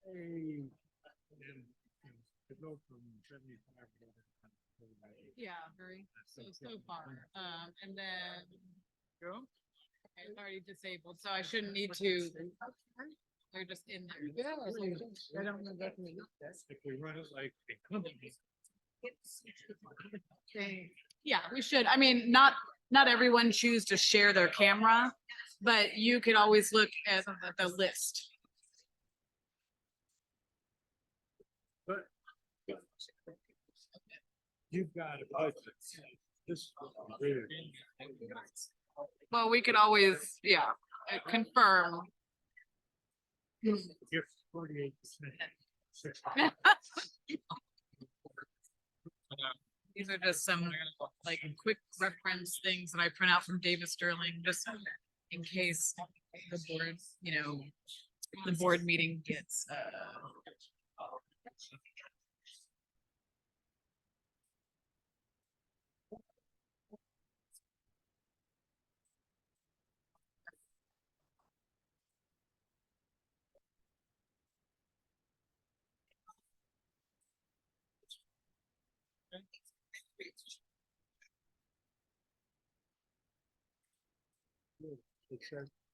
To go from 75 to 100. Yeah, very, so far. And then Go. it's already disabled, so I shouldn't need to. They're just in there. If we run it like a company. Yeah, we should. I mean, not everyone choose to share their camera, but you could always look at the list. But you've got a budget. This. Well, we could always, yeah, confirm. You're 48%. These are just some like quick reference things that I print out from David Sterling, just in case the board, the board meeting gets,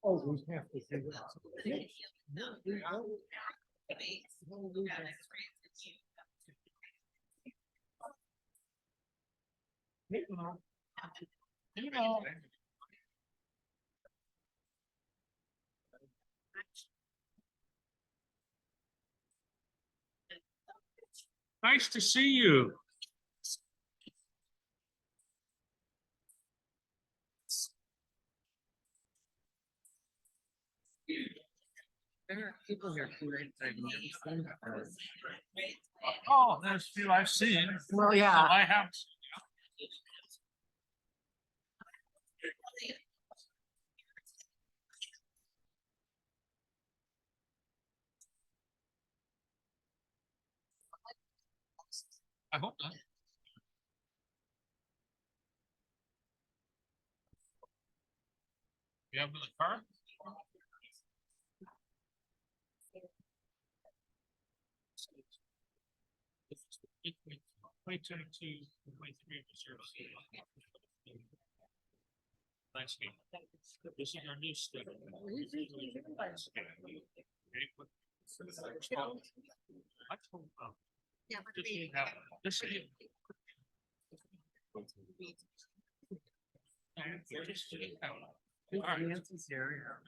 Oh, we have to do that. Nice to see you. There are people here who I've never seen before. Oh, there's a few I've seen. well, yeah. I have. I hope not. You have another car? Twenty 23 reserves. Nice game. This is our new study. I told them. Yeah, but This is how, this is. All right. Nancy's here.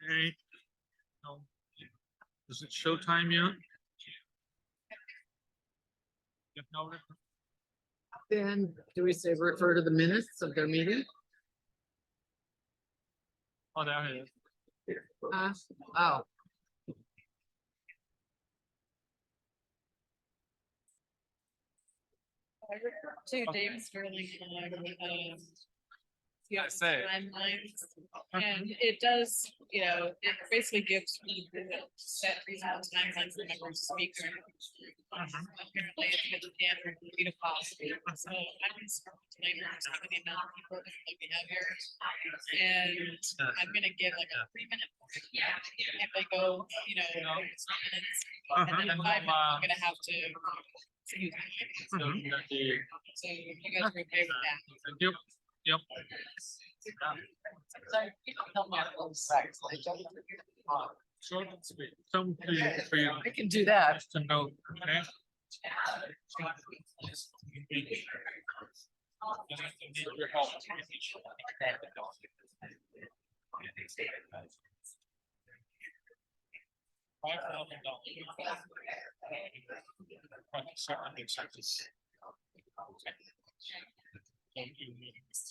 Hey. No. Is it showtime yet? Get noted? Then do we say refer to the minutes of their meeting? Oh, there it is. Oh, To David Sterling. Yeah, say. timelines. And it does, it basically gives me set reasonable timelines for members to speak. Apparently it's been standard for me to follow. So I'm gonna start tonight, with the amount of people that we have here. And I'm gonna give like a 3-minute. If they go, 3 minutes, and then in 5 minutes, I'm gonna have to. So you guys are okay with that? Yep, yep. Short and sweet. Some for you. I can do that. To know, okay? Your help.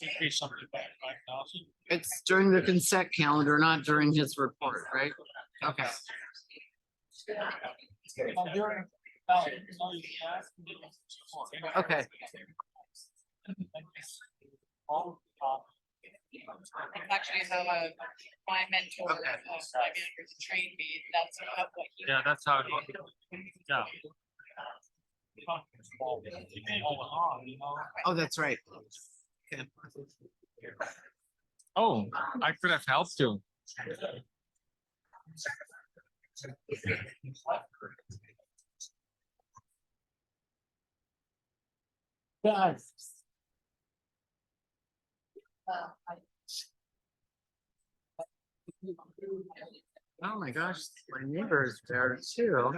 Increase something by 5,000. It's during the consent calendar, not during his report, right? Okay. Okay. Actually, have a my mentor, Okay. my manager to train me, that's what he. Yeah, that's how it works. Yeah. Oh, that's right. Okay. Oh, I could have helped you. Yes. Oh my gosh, my neighbor is there too.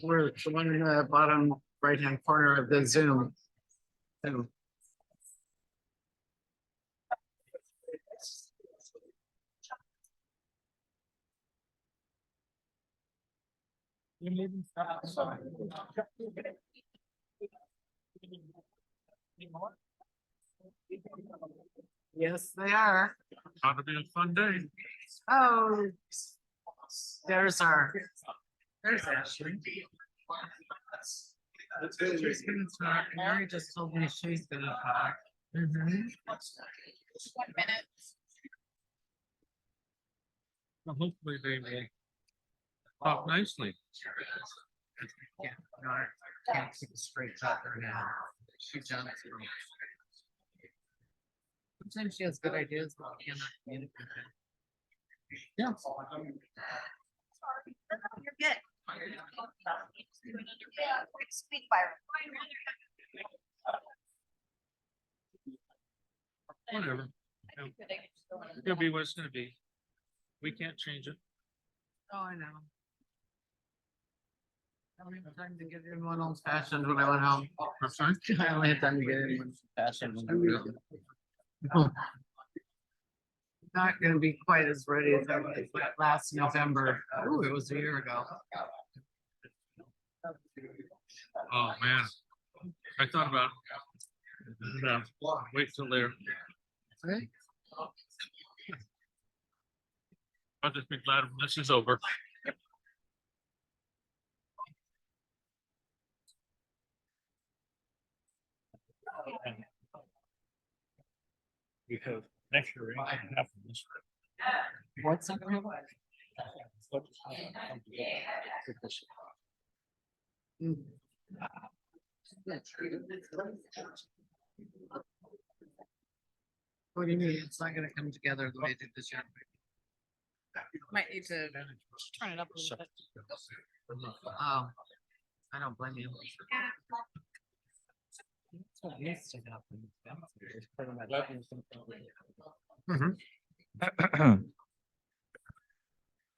We're the one in the bottom right-hand corner of the Zoom. Zoom. Yes, they are. Ought to be a fun day. Oh. There's Ashley. She's gonna talk. Mary just told me she's gonna talk. Mhm. 1 minute. Well, hopefully they will talk nicely. Yeah, no, I can't keep a straight talker now. She jumps in. Sometimes she has good ideas, but we cannot communicate them. Yeah. You're good. Speak fire. Whatever. It'll be what it's gonna be. We can't change it. Oh, I know. I only had time to get in one old fashioned when I went home. I'm sorry? I only had time to get in one fashioned. when I went home. Not gonna be quite as ready as I was like last November. Ooh, it was a year ago. Oh, man. I thought about. Wait till they're, Okay. I'll just be glad when this is over. Because next year. ain't gonna happen this year. What's that? Mm. What do you mean? It's not gonna come together the way it did this year. Might need to turn it up a little bit. Oh, I don't blame you. That's what used to happen. It's part of my life.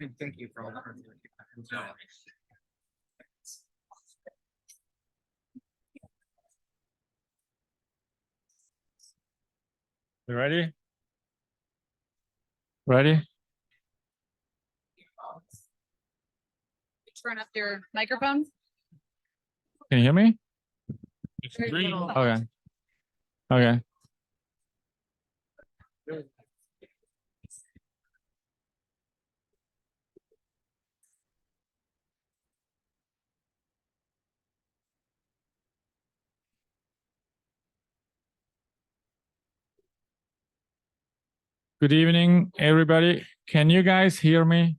And thank you for all the hard work. You ready? Ready? Turn up your microphone. Can you hear me? It's Very green. little. Okay. Okay. Good evening, everybody. Can you guys hear me?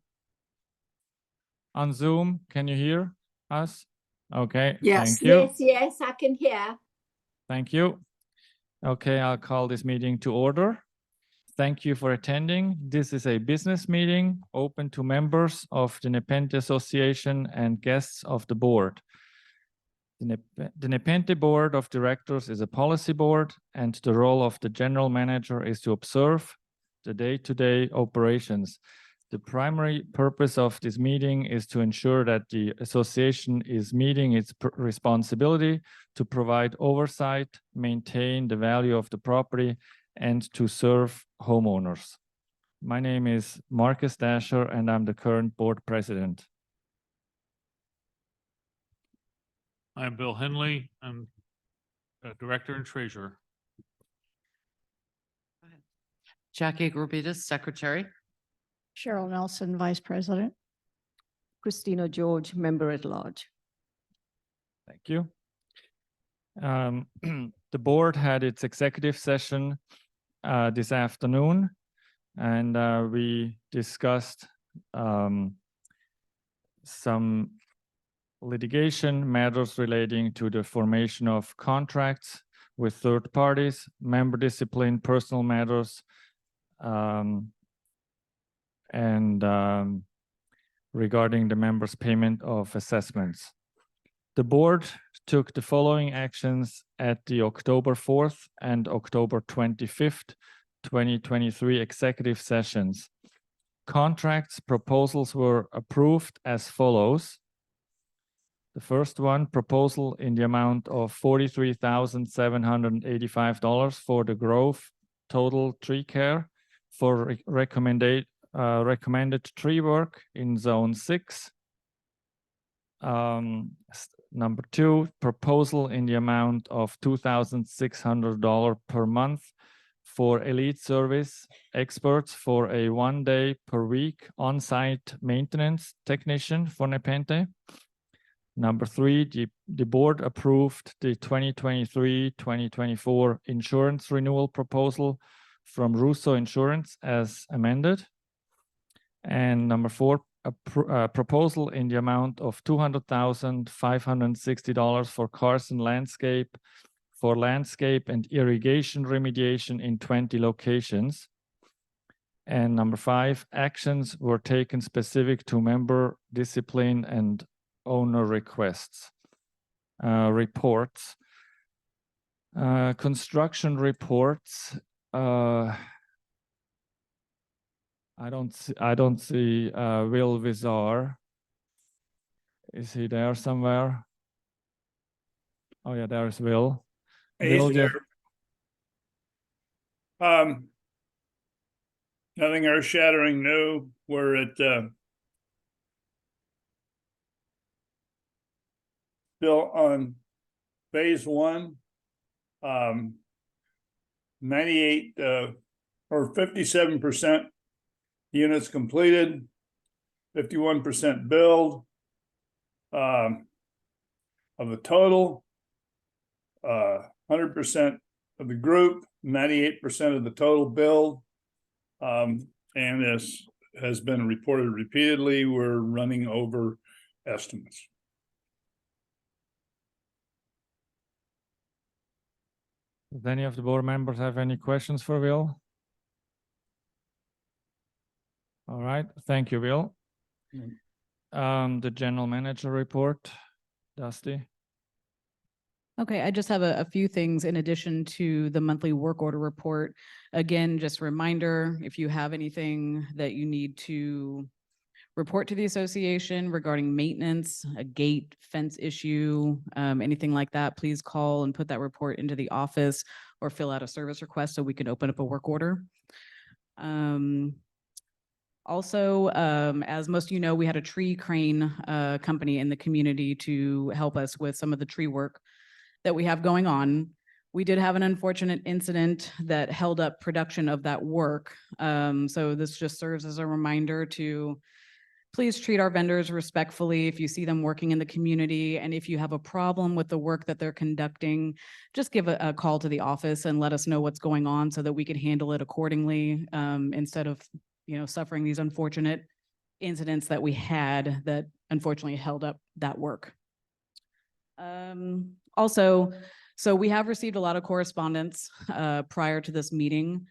On Zoom, can you hear us? Okay, thank you. Yes, I can hear. Thank you. Okay, I'll call this meeting to order. Thank you for attending. This is a business meeting open to members of the Nepenthe Association and guests of the board. The Nepenthe Board of Directors is a policy board, and the role of the general manager is to observe the day-to-day operations. The primary purpose of this meeting is to ensure that the association is meeting its responsibility to provide oversight, maintain the value of the property, and to serve homeowners. My name is Marcus Dasher, and I'm the current board president. I'm Bill Henley. I'm director and treasurer. Jackie Grubitas, secretary. Cheryl Nelson, Vice President. Christina George, Member at Large. Thank you. The board had its executive session this afternoon, and we discussed some litigation matters relating to the formation of contracts with third parties, member discipline, personal matters, and regarding the members' payment of assessments. The board took the following actions at the October 4th and October 25th, 2023 executive sessions. Contracts proposals were approved as follows. The first one, proposal in the amount of $43,785 for the Grove Total Tree Care for recommended tree work in Zone 6. Number two, proposal in the amount of $2,600 per month for elite service experts for a 1 day per week on-site maintenance technician for Nepenthe. Number three, the board approved the 2023-2024 insurance renewal proposal from Russo Insurance as amended. And number four, a proposal in the amount of $200,560 for Carson Landscape for landscape and irrigation remediation in 20 locations. And number five, actions were taken specific to member discipline and owner requests. Reports. Construction reports. I don't see Will Vizar. Is he there somewhere? Oh yeah, there's Will. He's Will, there. Nothing earth shattering new. We're at still on phase one. 98 or 57% units completed, 51% build of the total, 100% of the group, 98% of the total build. And this has been reported repeatedly, we're running over estimates. Does any of the board members have any questions for Will? All right, thank you, Will. The general manager report, Dusty. Okay, I just have a few things in addition to the monthly work order report. Again, just a reminder, if you have anything that you need to report to the association regarding maintenance, a gate, fence issue, anything like that, please call and put that report into the office or fill out a service request so we can open up a work order. Also, as most of you know, we had a tree crane company in the community to help us with some of the tree work that we have going on. We did have an unfortunate incident that held up production of that work. So this just serves as a reminder to please treat our vendors respectfully if you see them working in the community. And if you have a problem with the work that they're conducting, just give a call to the office and let us know what's going on so that we can handle it accordingly, instead of, suffering these unfortunate incidents that we had that unfortunately held up that work. Also, so we have received a lot of correspondence prior to this meeting.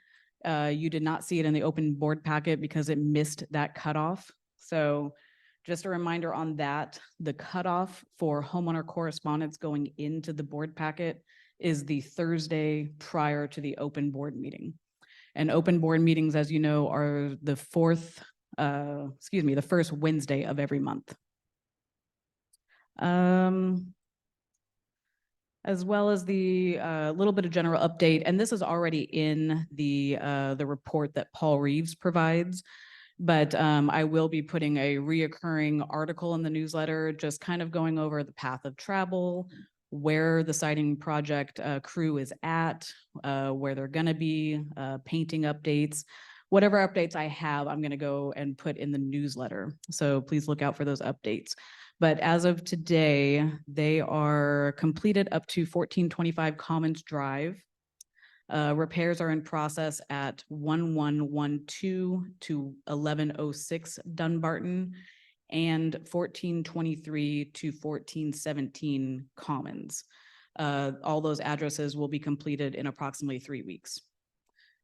You did not see it in the open board packet because it missed that cutoff. So just a reminder on that, the cutoff for homeowner correspondence going into the board packet is the Thursday prior to the open board meeting. And open board meetings, as you know, are the first Wednesday of every month. As well as the little bit of general update, and this is already in the report that Paul Reeves provides, but I will be putting a reoccurring article in the newsletter, just kind of going over the path of travel, where the siding project crew is at, where they're gonna be, painting updates. Whatever updates I have, I'm gonna go and put in the newsletter. So please look out for those updates. But as of today, they are completed up to 1425 Commons Drive. Repairs are in process at 1112 to 1106 Dunbarton and 1423 to 1417 Commons. All those addresses will be completed in approximately 3 weeks.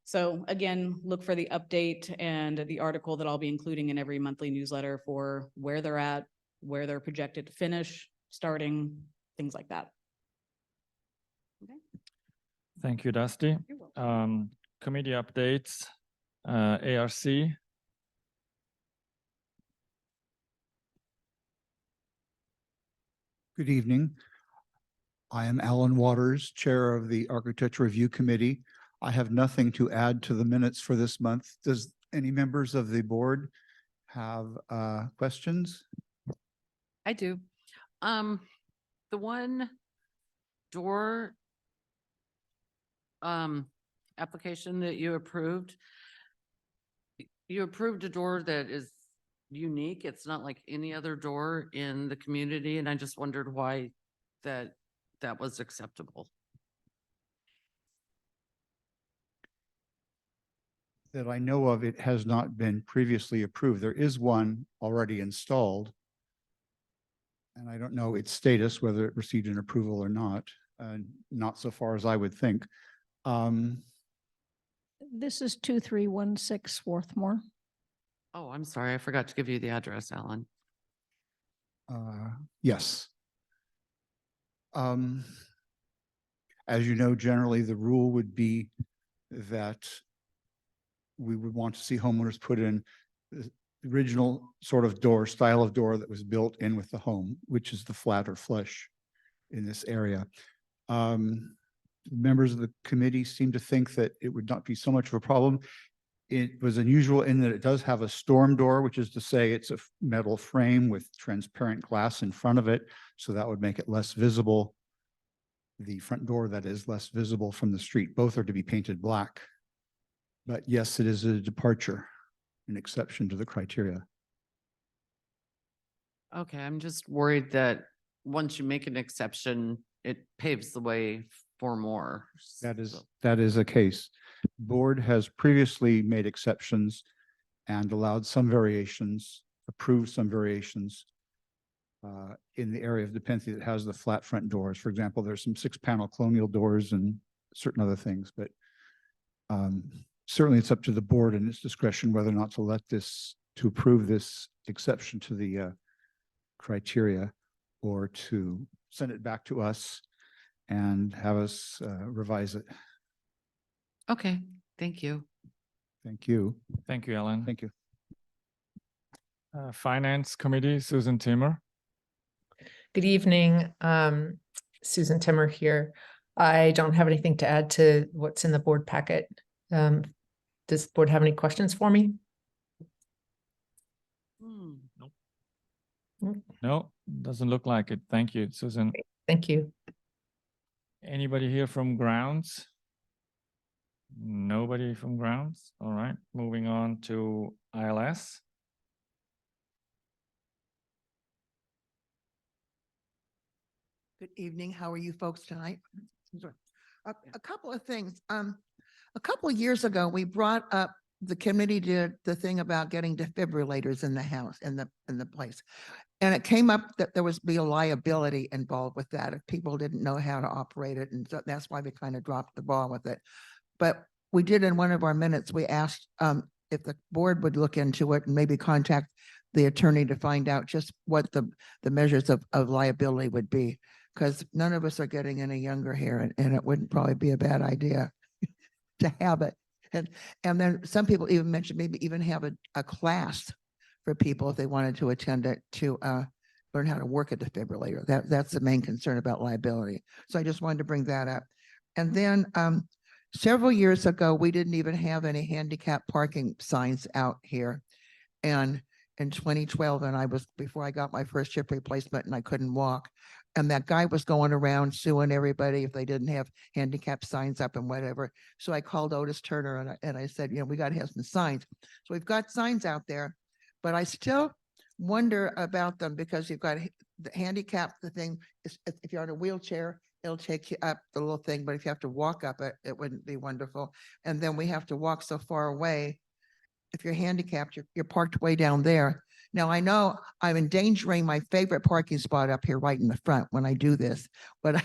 So again, look for the update and the article that I'll be including in every monthly newsletter for where they're at, where they're projected to finish, starting, things like that. Thank you, Dusty. You're welcome. Committee updates, ARC. Good evening. I am Alan Waters, Chair of the Architecture Review Committee. I have nothing to add to the minutes for this month. Does any members of the board have questions? I do. The one door application that you approved a door that is unique. It's not like any other door in the community, and I just wondered why that was acceptable. That I know of, it has not been previously approved. There is one already installed. And I don't know its status, whether it received an approval or not so far as I would think. This is 2316 Swarthmore. Oh, I'm sorry. I forgot to give you the address, Alan. Yes. As you know, generally the rule would be that we would want to see homeowners put in the original sort of style of door that was built in with the home, which is the flat or flush in this area. Members of the committee seem to think that it would not be so much of a problem. It was unusual in that it does have a storm door, which is to say it's a metal frame with transparent glass in front of it. So that would make it less visible. The front door, that is, less visible from the street. Both are to be painted black. But yes, it is a departure, an exception to the criteria. Okay, I'm just worried that once you make an exception, it paves the way for more. That is, So- that is a case. Board has previously made exceptions and allowed some variations, approved some variations in the area of Nepenthe that has the flat front doors. For example, there's some 6-panel colonial doors and certain other things, but certainly it's up to the board and its discretion whether or not to approve this exception to the criteria or to send it back to us and have us revise it. Okay, thank you. Thank you. Thank you, Ellen. Thank you. Finance Committee, Susan Timmer. Good evening, Susan Timmer here. I don't have anything to add to what's in the board packet. Does the board have any questions for me? No, doesn't look like it. Thank you, Susan. Thank you. Anybody here from grounds? Nobody from grounds? All right, moving on to ILS. Good evening. How are you folks tonight? A couple of things. A couple of years ago, we brought up, the committee did the thing about getting defibrillators in the house, in the place. And it came up that there was be a liability involved with that if people didn't know how to operate it. And so that's why we kind of dropped the ball with it. But we did, in one of our minutes, we asked if the board would look into it and maybe contact the attorney to find out just what the measures of liability would be. Because none of us are getting any younger here, and it wouldn't probably be a bad idea to have it. And then some people even mentioned maybe even have a class for people if they wanted to attend it to learn how to work a defibrillator. That's the main concern about liability. So I just wanted to bring that up. And then several years ago, we didn't even have any handicap parking signs out here. And in 2012, and before I got my first hip replacement and I couldn't walk. And that guy was going around suing everybody if they didn't have handicap signs up and whatever. So I called Otis Turner and I said, we got to have some signs. So we've got signs out there, but I still wonder about them because you've got the handicap, the thing is if you're on a wheelchair it'll take you up the little thing, but if you have to walk up it, it wouldn't be wonderful. And then we have to walk so far away. If you're handicapped, you're parked way down there. Now, I know I'm endangering my favorite parking spot up here right in the front when I do this, but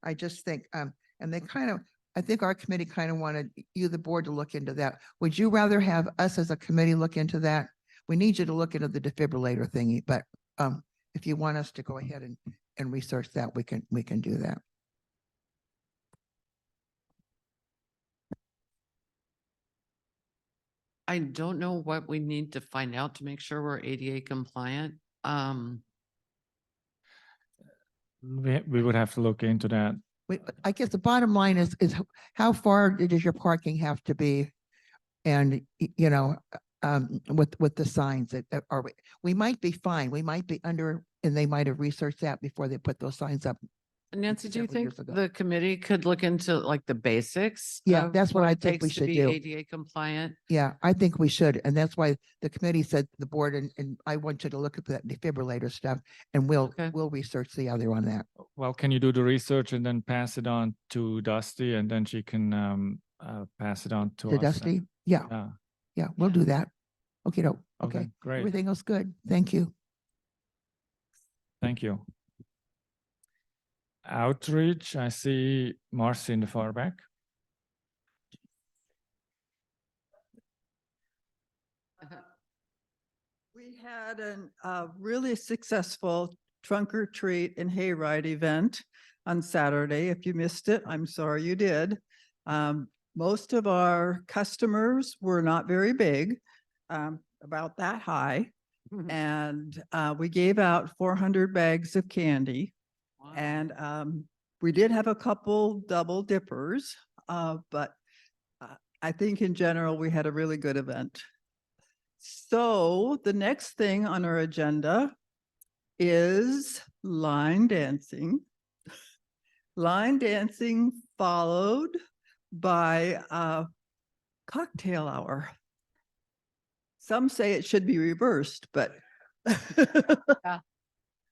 I just think, and they kind of, I think our committee kind of wanted you, the board, to look into that. Would you rather have us as a committee look into that? We need you to look into the defibrillator thingy, but if you want us to go ahead and research that, we can do that. I don't know what we need to find out to make sure we're ADA compliant. We would have to look into that. I guess the bottom line is how far does your parking have to be? And, you know, with the signs that are, we might be fine. We might be under, and they might have researched that before they put those signs up. Nancy, do you several think years ago. the committee could look into like the basics? Yeah, of that's what I it think we takes to should be do. ADA compliant. Yeah, I think we should. And that's why the committee said the board, and I want you to look at that defibrillator stuff, and Okay. we'll research the other on that. Well, can you do the research and then pass it on to Dusty, and then she can pass it on to To us? Dusty? Yeah, Yeah. yeah, we'll do that. Okay, no, okay. Okay, great. Everything else good. Thank you. Thank you. Outreach, I see Marcy in the far back. We had a really successful trunk or treat and hayride event on Saturday. If you missed it, I'm sorry you did. Most of our customers were not very big, about that high. Mhm. And we gave out 400 bags of candy. Wow. And we did have a couple double dippers, but I think in general, we had a really good event. So the next thing on our agenda is line dancing. Line dancing followed by a cocktail hour. Some say it should be reversed, but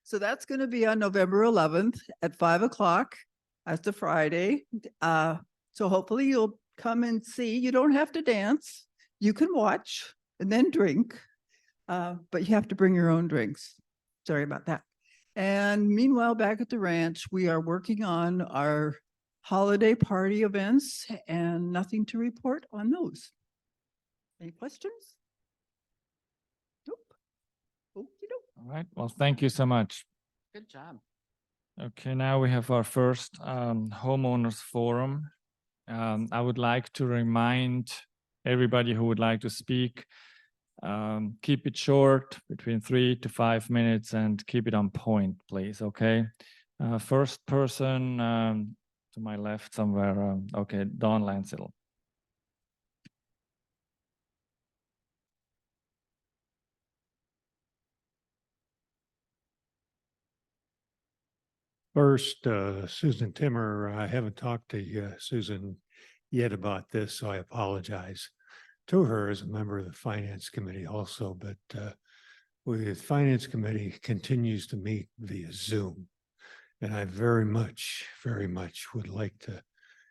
so that's going to be on November 11th at 5 o'clock. That's a Friday. So hopefully you'll come and see. You don't have to dance. You can watch and then drink, but you have to bring your own drinks. Sorry about that. And meanwhile, back at the ranch, we are working on our holiday party events and nothing to report on those. Any questions? Nope. Okey-doke. All right, well, thank you so much. Good job. Okay, now we have our first homeowners forum. I would like to remind everybody who would like to speak, keep it short, between 3 to 5 minutes, and keep it on point, please, okay? First person to my left somewhere, okay, Don Lancel. First, Susan Timmer, I haven't talked to you, Susan, yet about this, so I apologize to her as a member of the Finance Committee also, but the Finance Committee continues to meet via Zoom. And I very much would like to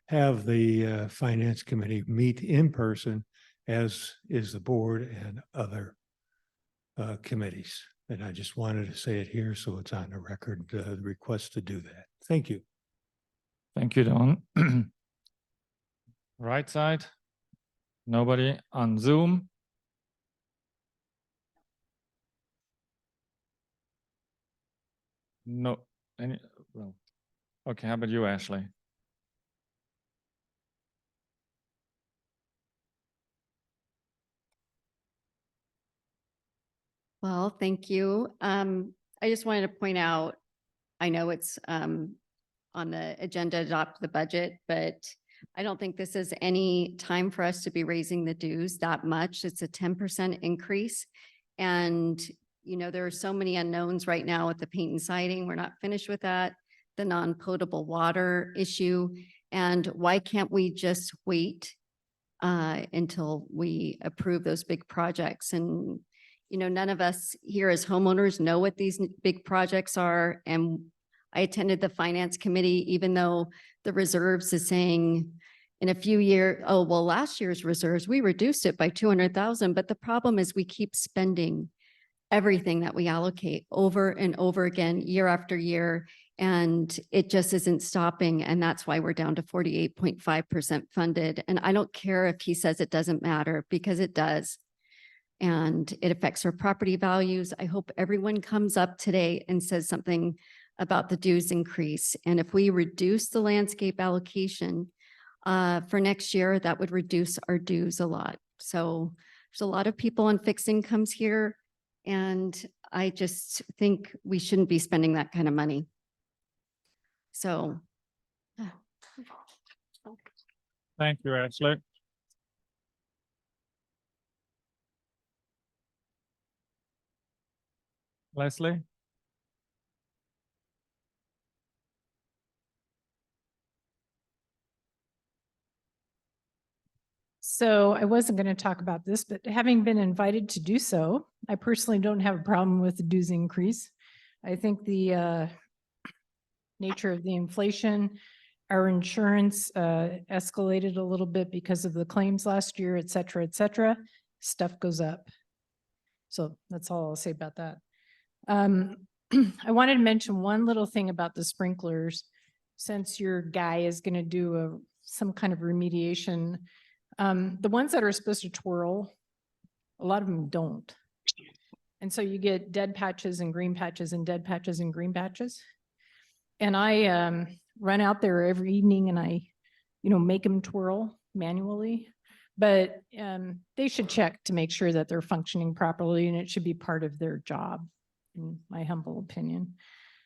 have the Finance Committee meet in person, as is the board and other committees. And I just wanted to say it here so it's on the record, the request to do that. Thank you. Thank you, Don. Right side? Nobody on Zoom? No, any, well, okay, how about you, Ashley? Well, thank you. I just wanted to point out, I know it's on the agenda, adopt the budget, but I don't think this is any time for us to be raising the dues that much. It's a 10% increase. And, you know, there are so many unknowns right now with the paint and siding. We're not finished with that. The non-potable water issue. And why can't we just wait until we approve those big projects? And you know, none of us here as homeowners know what these big projects are. And I attended the finance committee, even though the reserves is saying in a few years, oh, well, last year's reserves, we reduced it by 200,000. But the problem is we keep spending everything that we allocate over and over again, year after year. And it just isn't stopping. And that's why we're down to 48.5% funded. And I don't care if he says it doesn't matter, because it does. And it affects our property values. I hope everyone comes up today and says something about the dues increase. And if we reduce the landscape allocation for next year, that would reduce our dues a lot. So there's a lot of people on fixed incomes here. And I just think we shouldn't be spending that kind of money. So. Thank you, Ashley. Leslie? So I wasn't going to talk about this, but having been invited to do so, I personally don't have a problem with the dues increase. I think the nature of the inflation, our insurance escalated a little bit because of the claims last year, et cetera, stuff goes up. So that's all I'll say about that. I wanted to mention one little thing about the sprinklers. Since your guy is going to do some kind of remediation, the ones that are supposed to twirl, a lot of them don't. And so you get dead patches and green patches and dead patches and green patches. And I run out there every evening and I, make them twirl manually. But they should check to make sure that they're functioning properly, and it should be part of their job, in my humble opinion.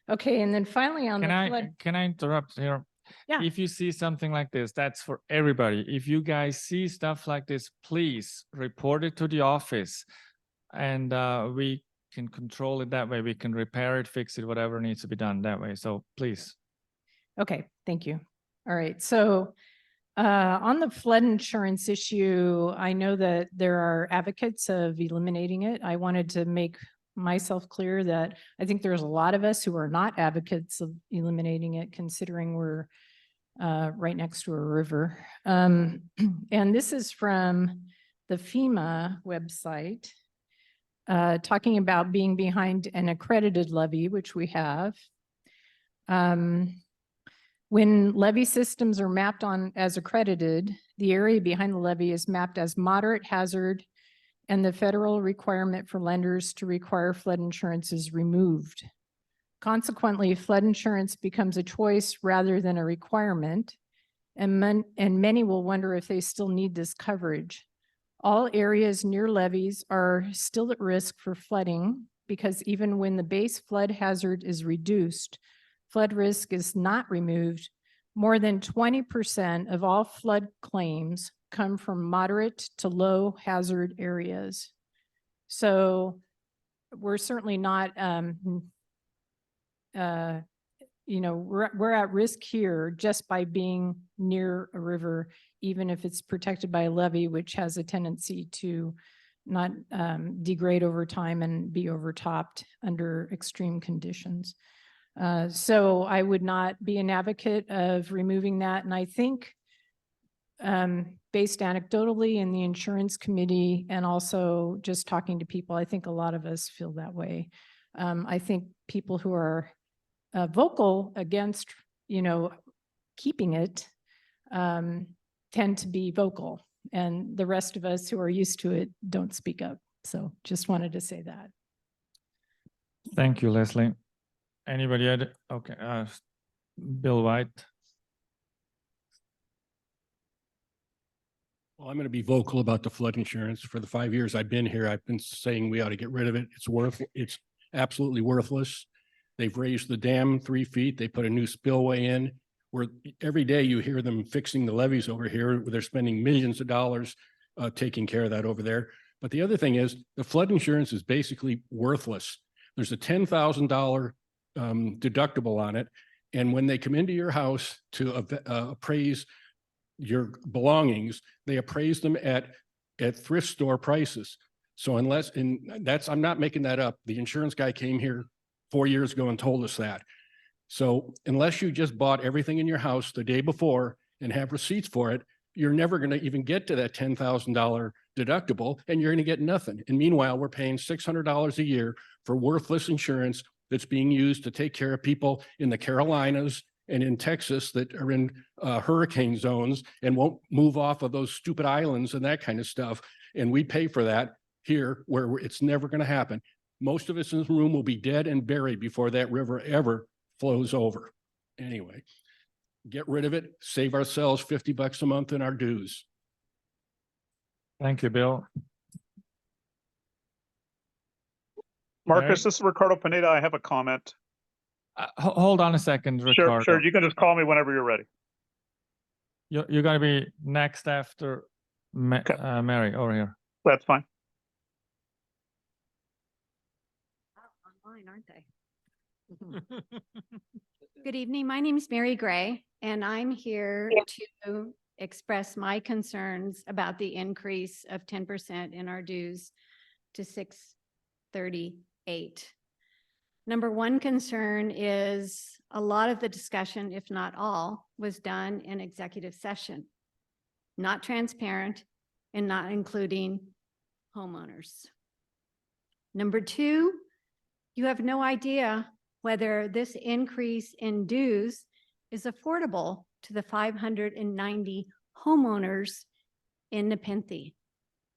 Okay, and then finally on the flood. Can I interrupt here? Yeah. If you see something like this, that's for everybody. If you guys see stuff like this, please report it to the office, and we can control it that way. We can repair it, fix it, whatever needs to be done that way. So please. Okay, thank you. All right, so on the flood insurance issue, I know that there are advocates of eliminating it. I wanted to make myself clear that I think there's a lot of us who are not advocates of eliminating it, considering we're right next to a river. And this is from the FEMA website, talking about being behind an accredited levee, which we have. When levee systems are mapped on as accredited, the area behind the levee is mapped as moderate hazard, and the federal requirement for lenders to require flood insurance is removed. Consequently, flood insurance becomes a choice rather than a requirement, and many will wonder if they still need this coverage. All areas near levees are still at risk for flooding, because even when the base flood hazard is reduced, flood risk is not removed. More than 20% of all flood claims come from moderate to low hazard areas. So we're certainly not, we're at risk here just by being near a river, even if it's protected by a levee, which has a tendency to not degrade over time and be overtopped under extreme conditions. So I would not be an advocate of removing that. And I think based anecdotally in the insurance committee and also just talking to people, I think a lot of us feel that way. I think people who are vocal against, keeping it tend to be vocal, and the rest of us who are used to it don't speak up. So just wanted to say that. Thank you, Leslie. Anybody had, okay, Bill White. Well, I'm going to be vocal about the flood insurance. For the 5 years I've been here, I've been saying we ought to get rid of it. It's absolutely worthless. They've raised the dam 3 feet. They put a new spillway in, where every day you hear them fixing the levees over here. They're spending millions of dollars taking care of that over there. But the other thing is the flood insurance is basically worthless. There's a $10,000 deductible on it. And when they come into your house to appraise your belongings, they appraise them at thrift store prices. So I'm not making that up. The insurance guy came here 4 years ago and told us that. So unless you just bought everything in your house the day before and have receipts for it, you're never going to even get to that $10,000 deductible, and you're going to get nothing. And meanwhile, we're paying $600 a year for worthless insurance that's being used to take care of people in the Carolinas and in Texas that are in hurricane zones and won't move off of those stupid islands and that kind of stuff. And we pay for that here where it's never going to happen. Most of us in this room will be dead and buried before that river ever flows over. Anyway, get rid of it, save ourselves $50 a month in our dues. Thank you, Bill. Marcus, this is Ricardo Pineda. I have a comment. Hold on a second, Ricardo. Sure. You can just call me whenever you're ready. You're going to be next after Mary over here. That's fine. Online, aren't they? Good evening. My name is Mary Gray, and I'm here to express my concerns about the increase of 10% in our dues to $638. Number one concern is a lot of the discussion, if not all, was done in executive session, not transparent and not including homeowners. Number two, you have no idea whether this increase in dues is affordable to the 590 homeowners in Nepenthe.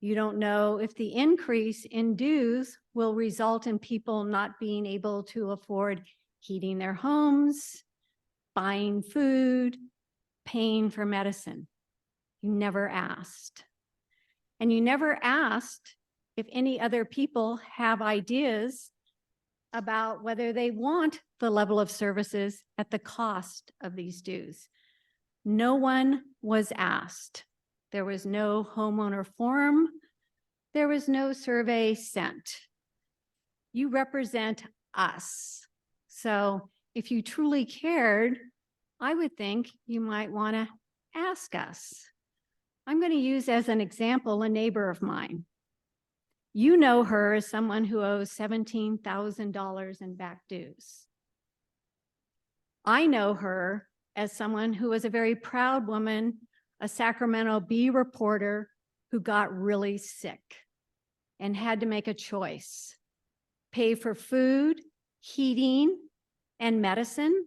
You don't know if the increase in dues will result in people not being able to afford heating their homes, buying food, paying for medicine. You never asked. And you never asked if any other people have ideas about whether they want the level of services at the cost of these dues. No one was asked. There was no homeowner forum. There was no survey sent. You represent us. So if you truly cared, I would think you might want to ask us. I'm going to use as an example a neighbor of mine. You know her as someone who owes $17,000 in back dues. I know her as someone who was a very proud woman, a Sacramento Bee reporter who got really sick and had to make a choice: pay for food, heating, and medicine,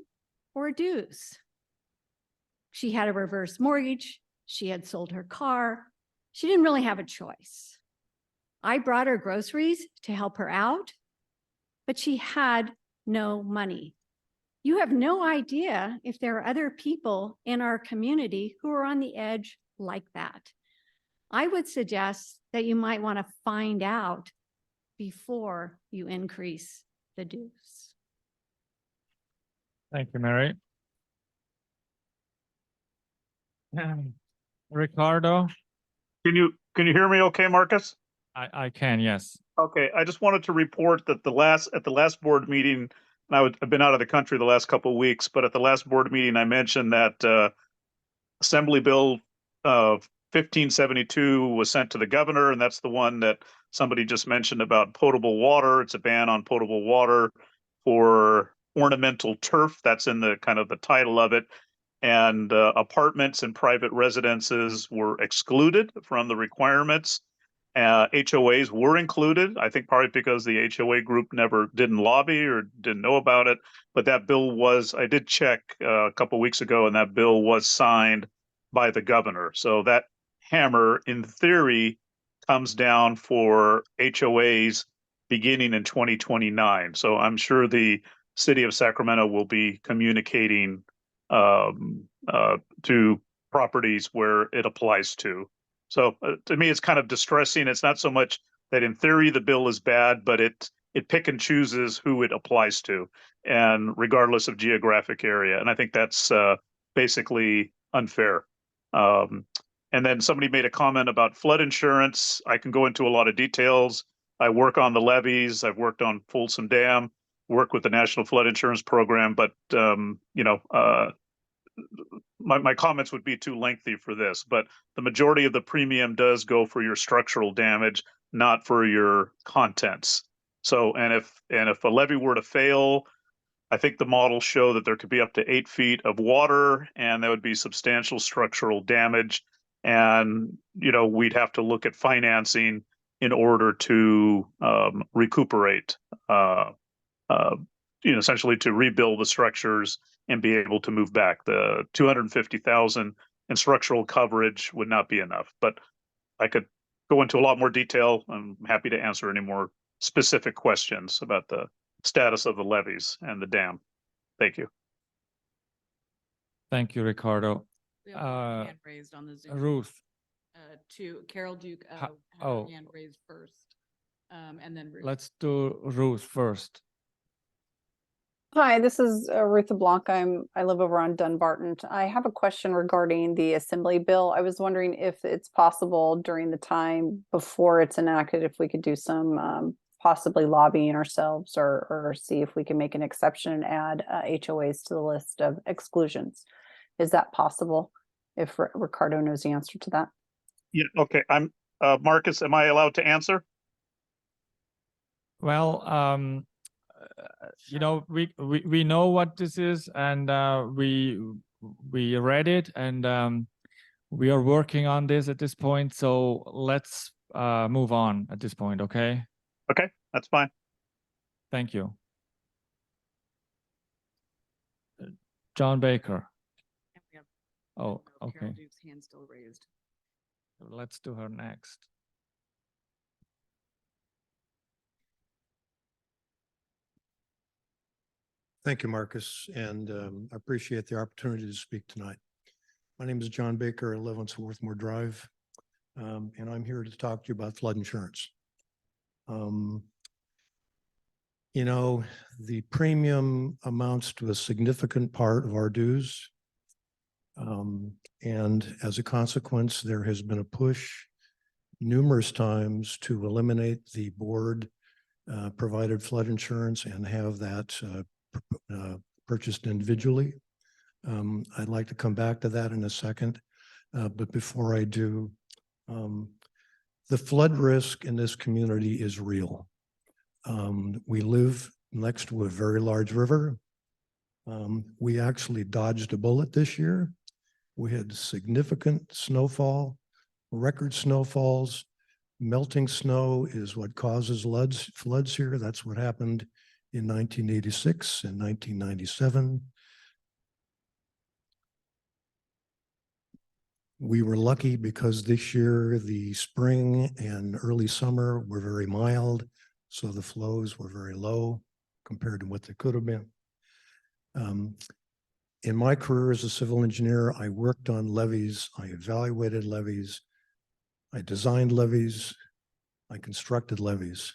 or dues. She had a reverse mortgage. She had sold her car. She didn't really have a choice. I brought her groceries to help her out, but she had no money. You have no idea if there are other people in our community who are on the edge like that. I would suggest that you might want to find out before you increase the dues. Thank you, Mary. Ricardo? Can you hear me okay, Marcus? I can, yes. Okay, I just wanted to report that at the last board meeting, and I've been out of the country the last couple of weeks, but at the last board meeting, I mentioned that Assembly Bill 1572 was sent to the governor, and that's the one that somebody just mentioned about potable water. It's a ban on potable water for ornamental turf. That's in the kind of the title of it. And apartments and private residences were excluded from the requirements. HOAs were included, I think probably because the HOA group didn't lobby or didn't know about it. But that bill was, I did check a couple weeks ago, and that bill was signed by the governor. So that hammer, in theory, comes down for HOAs beginning in 2029. So I'm sure the city of Sacramento will be communicating to properties where it applies to. So to me, it's kind of distressing. It's not so much that in theory the bill is bad, but it pick and chooses who it applies to, and regardless of geographic area. And I think that's basically unfair. And then somebody made a comment about flood insurance. I can go into a lot of details. I work on the levees. I've worked on Folsom Dam, work with the National Flood Insurance Program, but my comments would be too lengthy for this, but the majority of the premium does go for your structural damage, not for your contents. So, and if a levee were to fail, I think the models show that there could be up to 8 feet of water and that would be substantial structural damage. And, we'd have to look at financing in order to recuperate, essentially to rebuild the structures and be able to move back. The 250,000 in structural coverage would not be enough, but I could go into a lot more detail. I'm happy to answer any more specific questions about the status of the levees and the dam. Thank you. Thank you, Ricardo. We have one hand raised on the Zoom. Ruth, To Carol Duke, Ha- had oh. her hand raised first. And then Ruth. let's do Ruth first. Hi, this is Ruth LeBlanc. I live over on Dunbarton. I have a question regarding the assembly bill. I was wondering if it's possible during the time before it's enacted, if we could do some possibly lobbying ourselves or see if we can make an exception and add HOAs to the list of exclusions. Is that possible? If Ricardo knows the answer to that. Yeah. Okay. I'm Marcus. Am I allowed to answer? Well, we know what this is, and we read it, and we are working on this at this point. So let's move on at this point. Okay. Okay, that's fine. Thank you. John Baker. And we have Oh, Carol okay. Duke's hand still raised. Let's do her next. Thank you, Marcus, and I appreciate the opportunity to speak tonight. My name is John Baker. I live on Swarthmore Drive, and I'm here to talk to you about flood insurance. The premium amounts to a significant part of our dues. And as a consequence, there has been a push numerous times to eliminate the board provided flood insurance and have that purchased individually. I'd like to come back to that in a second. But before I do, the flood risk in this community is real. We live next to a very large river. We actually dodged a bullet this year. We had significant snowfall, record snowfalls. Melting snow is what causes floods here. That's what happened in 1986 and 1997. We were lucky because this year the spring and early summer were very mild, so the flows were very low compared to what they could have been. In my career as a civil engineer, I worked on levees, I evaluated levees, I designed levees, I constructed levees.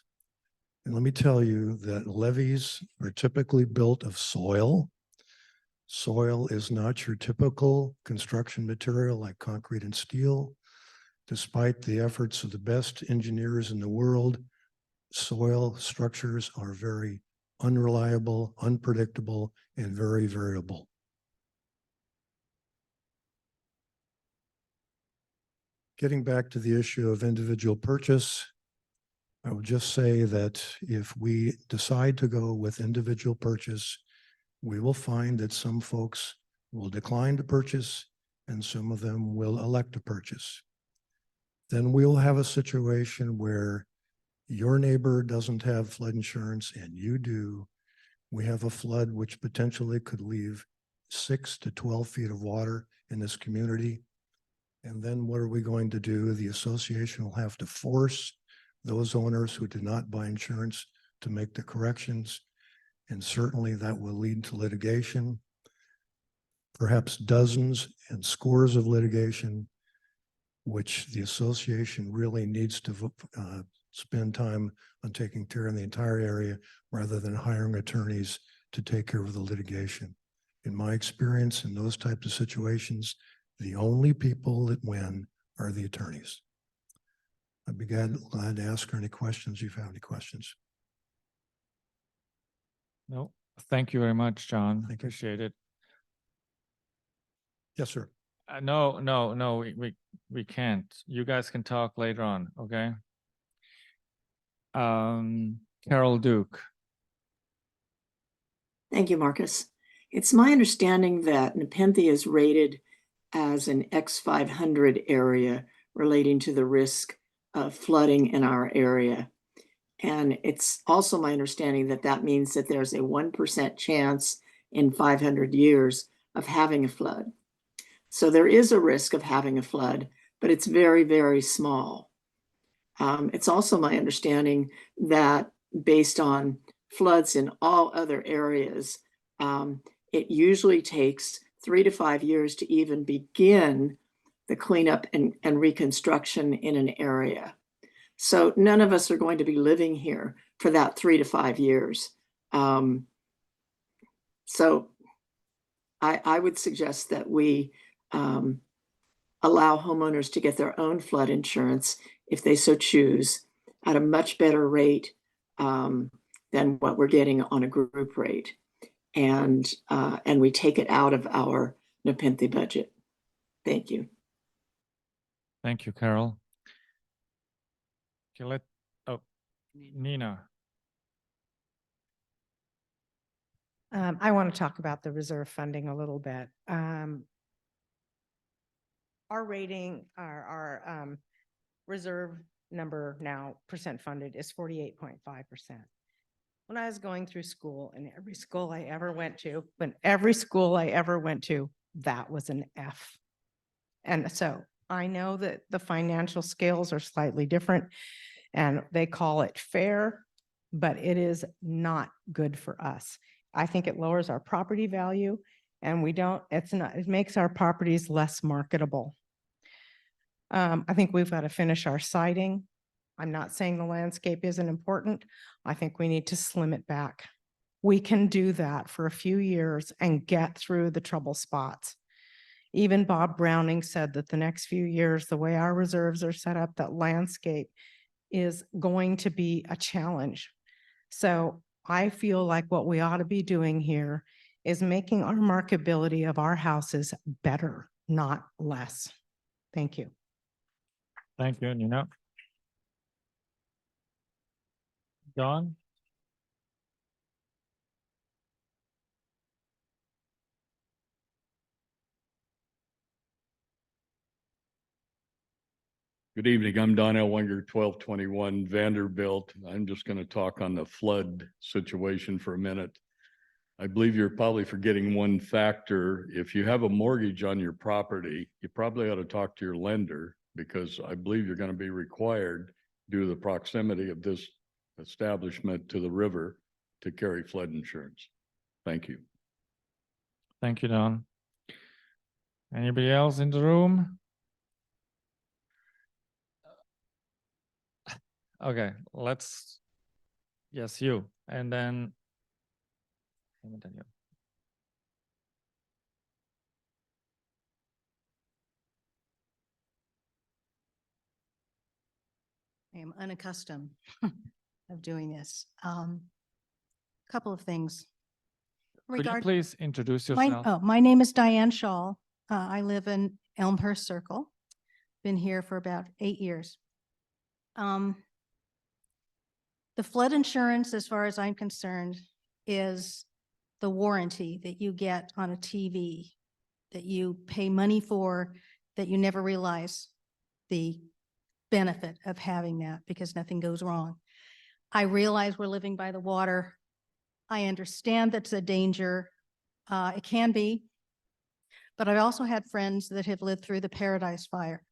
And let me tell you that levees are typically built of soil. Soil is not your typical construction material like concrete and steel. Despite the efforts of the best engineers in the world, soil structures are very unreliable, unpredictable, and very variable. Getting back to the issue of individual purchase, I would just say that if we decide to go with individual purchase, we will find that some folks will decline to purchase and some of them will elect to purchase. Then we'll have a situation where your neighbor doesn't have flood insurance and you do. We have a flood which potentially could leave 6 to 12 feet of water in this community. And then what are we going to do? The association will have to force those owners who did not buy insurance to make the corrections. And certainly that will lead to litigation, perhaps dozens and scores of litigation, which the association really needs to spend time on taking care of the entire area rather than hiring attorneys to take care of the litigation. In my experience, in those types of situations, the only people that win are the attorneys. I'd be glad to ask any questions if you have any questions. No, thank you very much, John. Thank you. Appreciate it. Yes, sir. No, we can't. You guys can talk later on, okay? Carol Duke. Thank you, Marcus. It's my understanding that Nepenthe is rated as an X500 area relating to the risk of flooding in our area. And it's also my understanding that that means that there's a 1% chance in 500 years of having a flood. So there is a risk of having a flood, but it's very, very small. It's also my understanding that based on floods in all other areas, it usually takes 3 to 5 years to even begin the cleanup and reconstruction in an area. So none of us are going to be living here for that 3 to 5 years. So I would suggest that we allow homeowners to get their own flood insurance if they so choose at a much better rate than what we're getting on a group rate. And we take it out of our Nepenthe budget. Thank you. Thank you, Carol. Okay, Nina. I want to talk about the reserve funding a little bit. Our rating, our reserve number now percent funded is 48.5%. When I was going through school, and every school I ever went to, that was an F. And so I know that the financial scales are slightly different and they call it fair, but it is not good for us. I think it lowers our property value and it makes our properties less marketable. I think we've got to finish our siding. I'm not saying the landscape isn't important. I think we need to slim it back. We can do that for a few years and get through the trouble spots. Even Bob Browning said that the next few years, the way our reserves are set up, that landscape is going to be a challenge. So I feel like what we ought to be doing here is making our marketability of our houses better, not less. Thank you. Thank you, Nina. John? Good evening. I'm Don Elwinger, 1221 Vanderbilt. I'm just going to talk on the flood situation for a minute. I believe you're probably forgetting one factor. If you have a mortgage on your property, you probably ought to talk to your lender because I believe you're going to be required due to the proximity of this establishment to the river to carry flood insurance. Thank you. Thank you, Don. Anybody else in the room? Okay, yes, you, and then you. I am unaccustomed of doing this. Couple of things. Could you please introduce My, yourself? my name is Diane Shaw. I live in Elmhurst Circle. Been here for about 8 years. The flood insurance, as far as I'm concerned, is the warranty that you get on a TV that you pay money for, that you never realize the benefit of having that because nothing goes wrong. I realize we're living by the water. I understand that's a danger. It can be, but I've also had friends that have lived through the Paradise Fire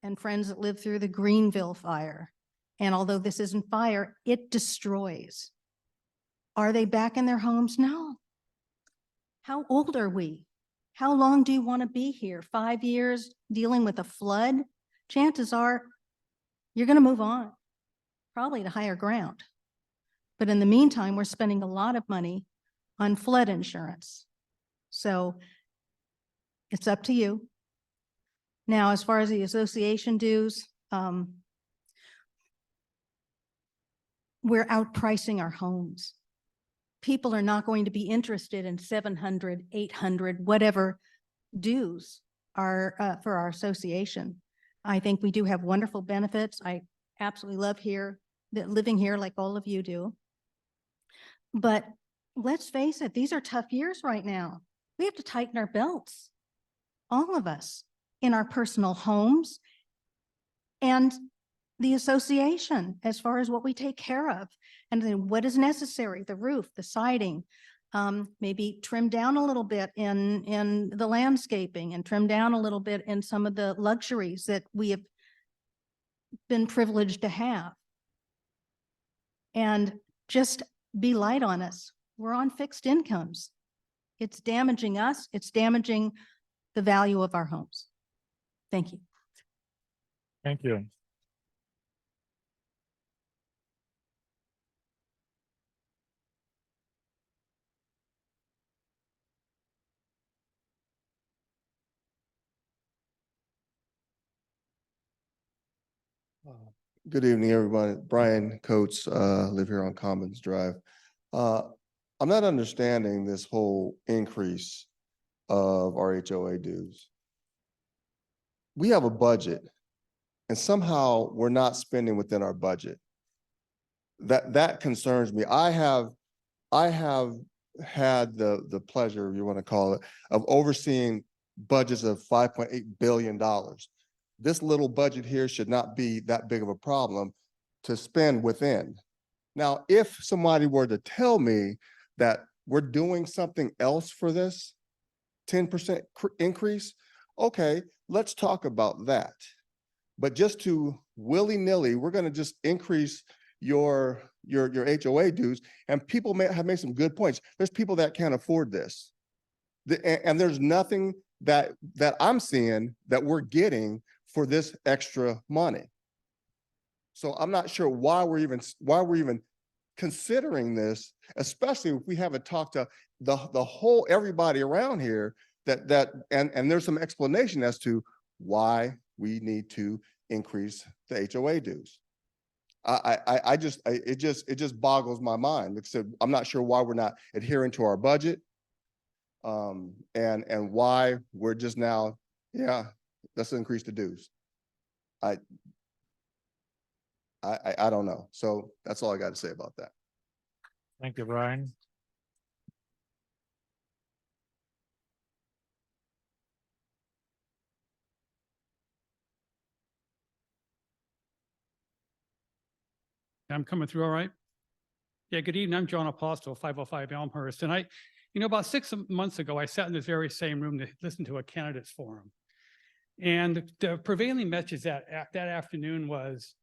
and friends that lived through the Greenville Fire. And although this isn't fire, it destroys. Are they back in their homes? No. How old are we? How long do you want to be here? 5 years dealing with a flood? Chances are you're going to move on, probably to higher ground. But in the meantime, we're spending a lot of money on flood insurance. So it's up to you. Now, as far as the association dues, we're outpricing our homes. People are not going to be interested in 700, 800, whatever dues are for our association. I think we do have wonderful benefits. I absolutely love living here like all of you do. But let's face it, these are tough years right now. We have to tighten our belts, all of us, in our personal homes and the association as far as what we take care of and then what is necessary, the roof, the siding, maybe trim down a little bit in the landscaping and trim down a little bit in some of the luxuries that we have been privileged to have. And just be light on us. We're on fixed incomes. It's damaging us. It's damaging the value of our homes. Thank you. Thank you. Good evening, everybody. Brian Coates, live here on Commons Drive. I'm not understanding this whole increase of our HOA dues. We have a budget and somehow we're not spending within our budget. That concerns me. I have had the pleasure, if you want to call it, of overseeing budgets of $5.8 billion. This little budget here should not be that big of a problem to spend within. Now, if somebody were to tell me that we're doing something else for this 10% increase, okay, let's talk about that. But just to willy-nilly, we're going to just increase your HOA dues, and people have made some good points. There's people that can't afford this. And there's nothing that I'm seeing that we're getting for this extra money. So I'm not sure why we're even considering this, especially if we haven't talked to the whole everybody around here and there's some explanation as to why we need to increase the HOA dues. It just boggles my mind. Except I'm not sure why we're not adhering to our budget, and why we're just now, yeah, let's increase the dues. I don't know. So that's all I got to say about that. Thank you, Brian. I'm coming through all right? Yeah, good evening. I'm John Apostle, 505 Elmhurst. And about 6 months ago, I sat in this very same room to listen to a candidates forum. And the prevailing message that afternoon was,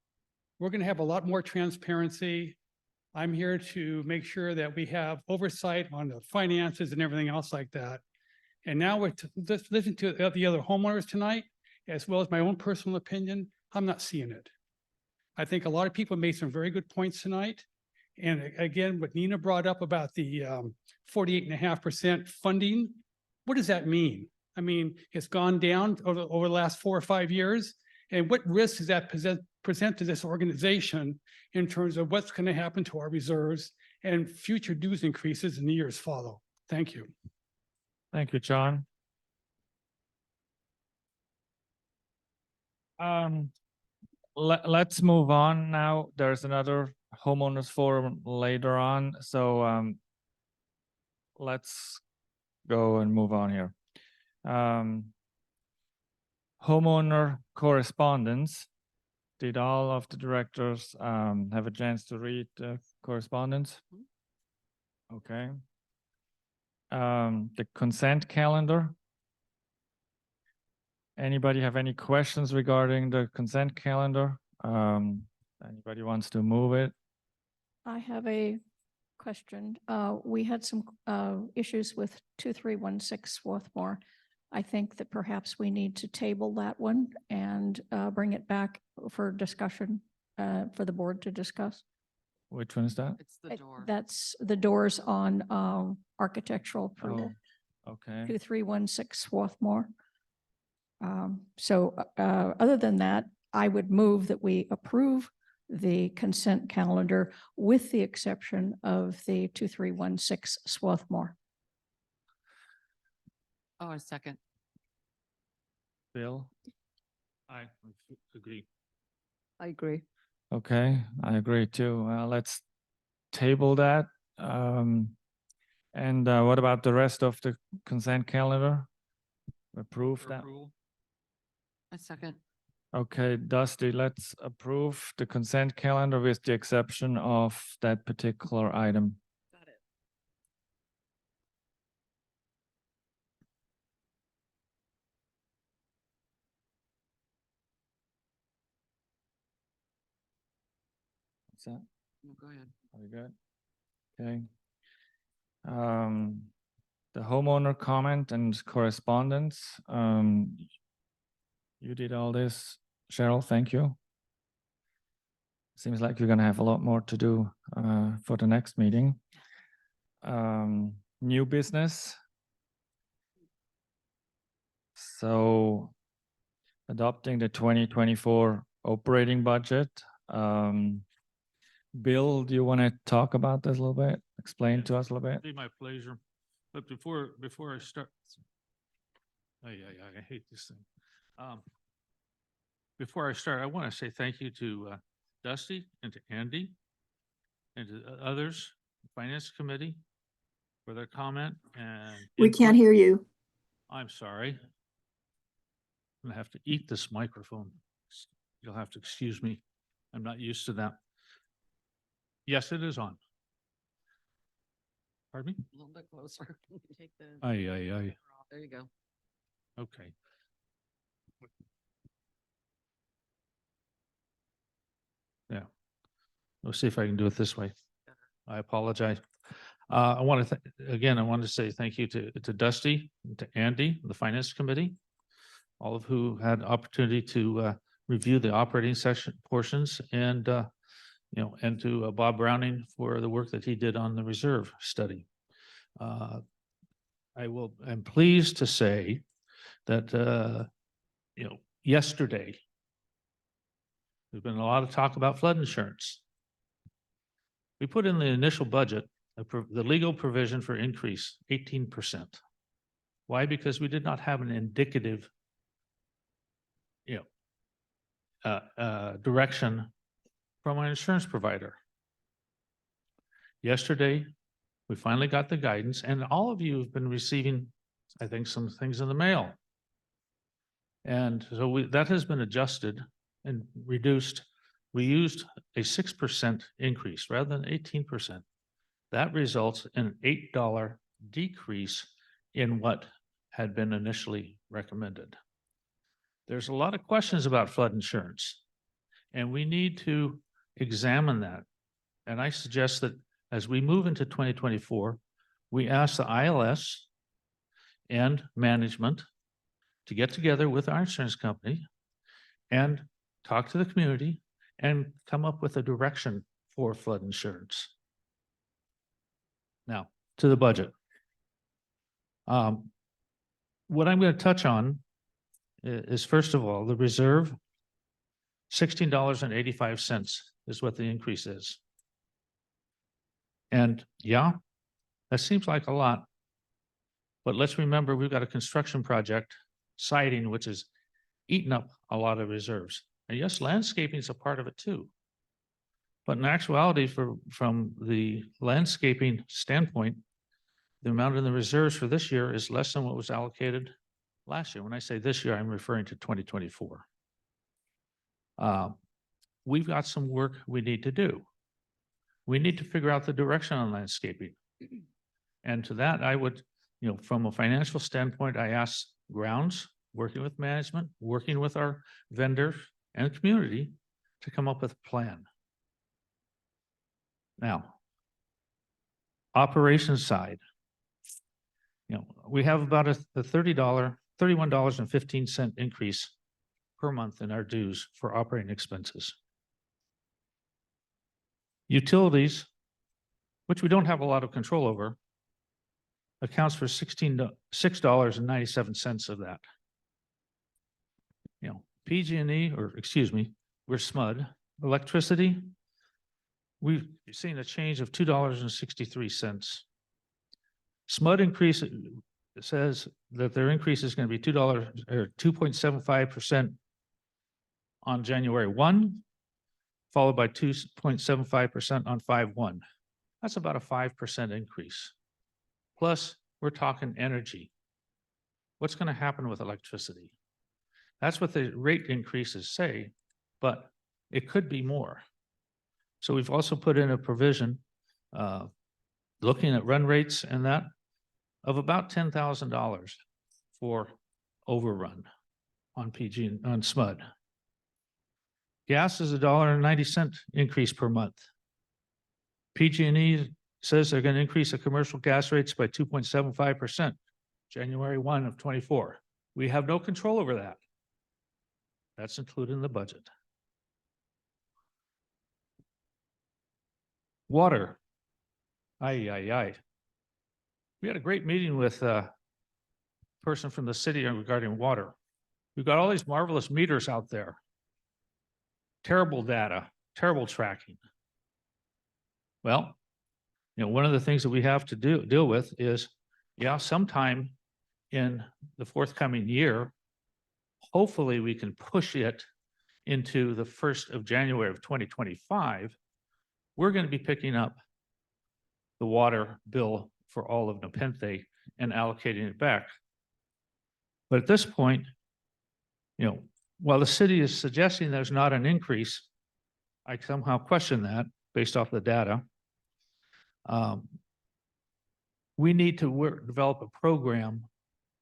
we're going to have a lot more transparency. I'm here to make sure that we have oversight on the finances and everything else like that. And now we're listening to the other homeowners tonight, as well as my own personal opinion. I'm not seeing it. I think a lot of people made some very good points tonight. And again, what Nina brought up about the 48.5% funding, what does that mean? I mean, it's gone down over the last 4 or 5 years. And what risk does that present to this organization in terms of what's going to happen to our reserves and future dues increases in the years follow? Thank you. Thank you, John. Let's move on now. There's another homeowners forum later on. So let's go and move on here. Homeowner correspondence. Did all of the directors have a chance to read the correspondence? Okay. The consent calendar. Anybody have any questions regarding the consent calendar? Anybody wants to move it? I have a question. We had some issues with 2316 Swarthmore. I think that perhaps we need to table that one and bring it back for discussion for the board to discuss. Which one is that? It's the door. That's the doors on architectural approval. Oh, okay. 2316 Swarthmore. Other than that, I would move that we approve the consent calendar with the exception of the 2316 Swarthmore. Oh, a second. Bill? I agree. I agree. Okay, I agree too. Let's table that. And what about the rest of the consent calendar? Approve that? A second. Okay, Dusty, let's approve the consent calendar with the exception of that particular item. What's that? Go ahead. Are we good? Okay. The homeowner comment and correspondence, you did all this, Cheryl, thank you. Seems like you're gonna have a lot more to do for the next meeting. New business. So adopting the 2024 operating budget. Bill, do you want to talk about this a little bit? Explain to us a little bit? Be my pleasure. But before I start, I hate this thing. Before I start, I want to say thank you to Dusty and to Andy and to others, Finance Committee, for their comment and. We can't hear you. I'm sorry. I'm gonna have to eat this microphone. You'll have to excuse me. I'm not used to that. Yes, it is on. Pardon me? A little bit closer. Take the. Aye. There you go. Okay. Yeah. We'll see if I can do it this way. I apologize. I want to, again, I want to say thank you to Dusty, and to Andy, the Finance Committee, all of who had opportunity to review the operating section portions and, and to Bob Browning for the work that he did on the reserve study. I'm pleased to say that, yesterday, there's been a lot of talk about flood insurance. We put in the initial budget, the legal provision for increase 18%. Why? Because we did not have an indicative, direction from our insurance provider. Yesterday, we finally got the guidance, and all of you have been receiving, I think, some things in the mail. And so that has been adjusted and reduced. We used a 6% increase rather than 18%. That results in an $8 decrease in what had been initially recommended. There's a lot of questions about flood insurance, and we need to examine that. And I suggest that as we move into 2024, we ask the ILS and management to get together with our insurance company and talk to the community and come up with a direction for flood insurance. Now, to the budget. What I'm going to touch on is, first of all, the reserve, $16.85 is what the increase is. And yeah, that seems like a lot. But let's remember, we've got a construction project, siding, which has eaten up a lot of reserves. And yes, landscaping is a part of it too. But in actuality, from the landscaping standpoint, the amount in the reserves for this year is less than what was allocated last year. When I say this year, I'm referring to 2024. We've got some work we need to do. We need to figure out the direction on landscaping. And to that, I would, from a financial standpoint, I ask grounds, working with management, working with our vendors and community to come up with a plan. Now, operations side, we have about a $31.15 increase per month in our dues for operating expenses. Utilities, which we don't have a lot of control over, accounts for $6.97 of that. PG&E, or excuse me, we're SMUD. Electricity, we've seen a change of $2.63. SMUD increase says that their increase is going to be $2.75% on January 1, followed by 2.75% on 5/1. That's about a 5% increase. Plus, we're talking energy. What's going to happen with electricity? That's what the rate increases say, but it could be more. So we've also put in a provision, looking at run rates and that, of about $10,000 for overrun on PG, on SMUD. Gas is $1.90 increase per month. PG&E says they're going to increase the commercial gas rates by 2.75%, January 1 of 24. We have no control over that. That's included in the budget. Water. Aye. We had a great meeting with a person from the city regarding water. We've got all these marvelous meters out there. Terrible data, terrible tracking. Well, you know, one of the things that we have to deal with is, sometime in the forthcoming year, hopefully we can push it into the 1st of January of 2025. We're going to be picking up the water bill for all of Nepenthe and allocating it back. But at this point, while the city is suggesting there's not an increase, I somehow question that based off the data. We need to develop a program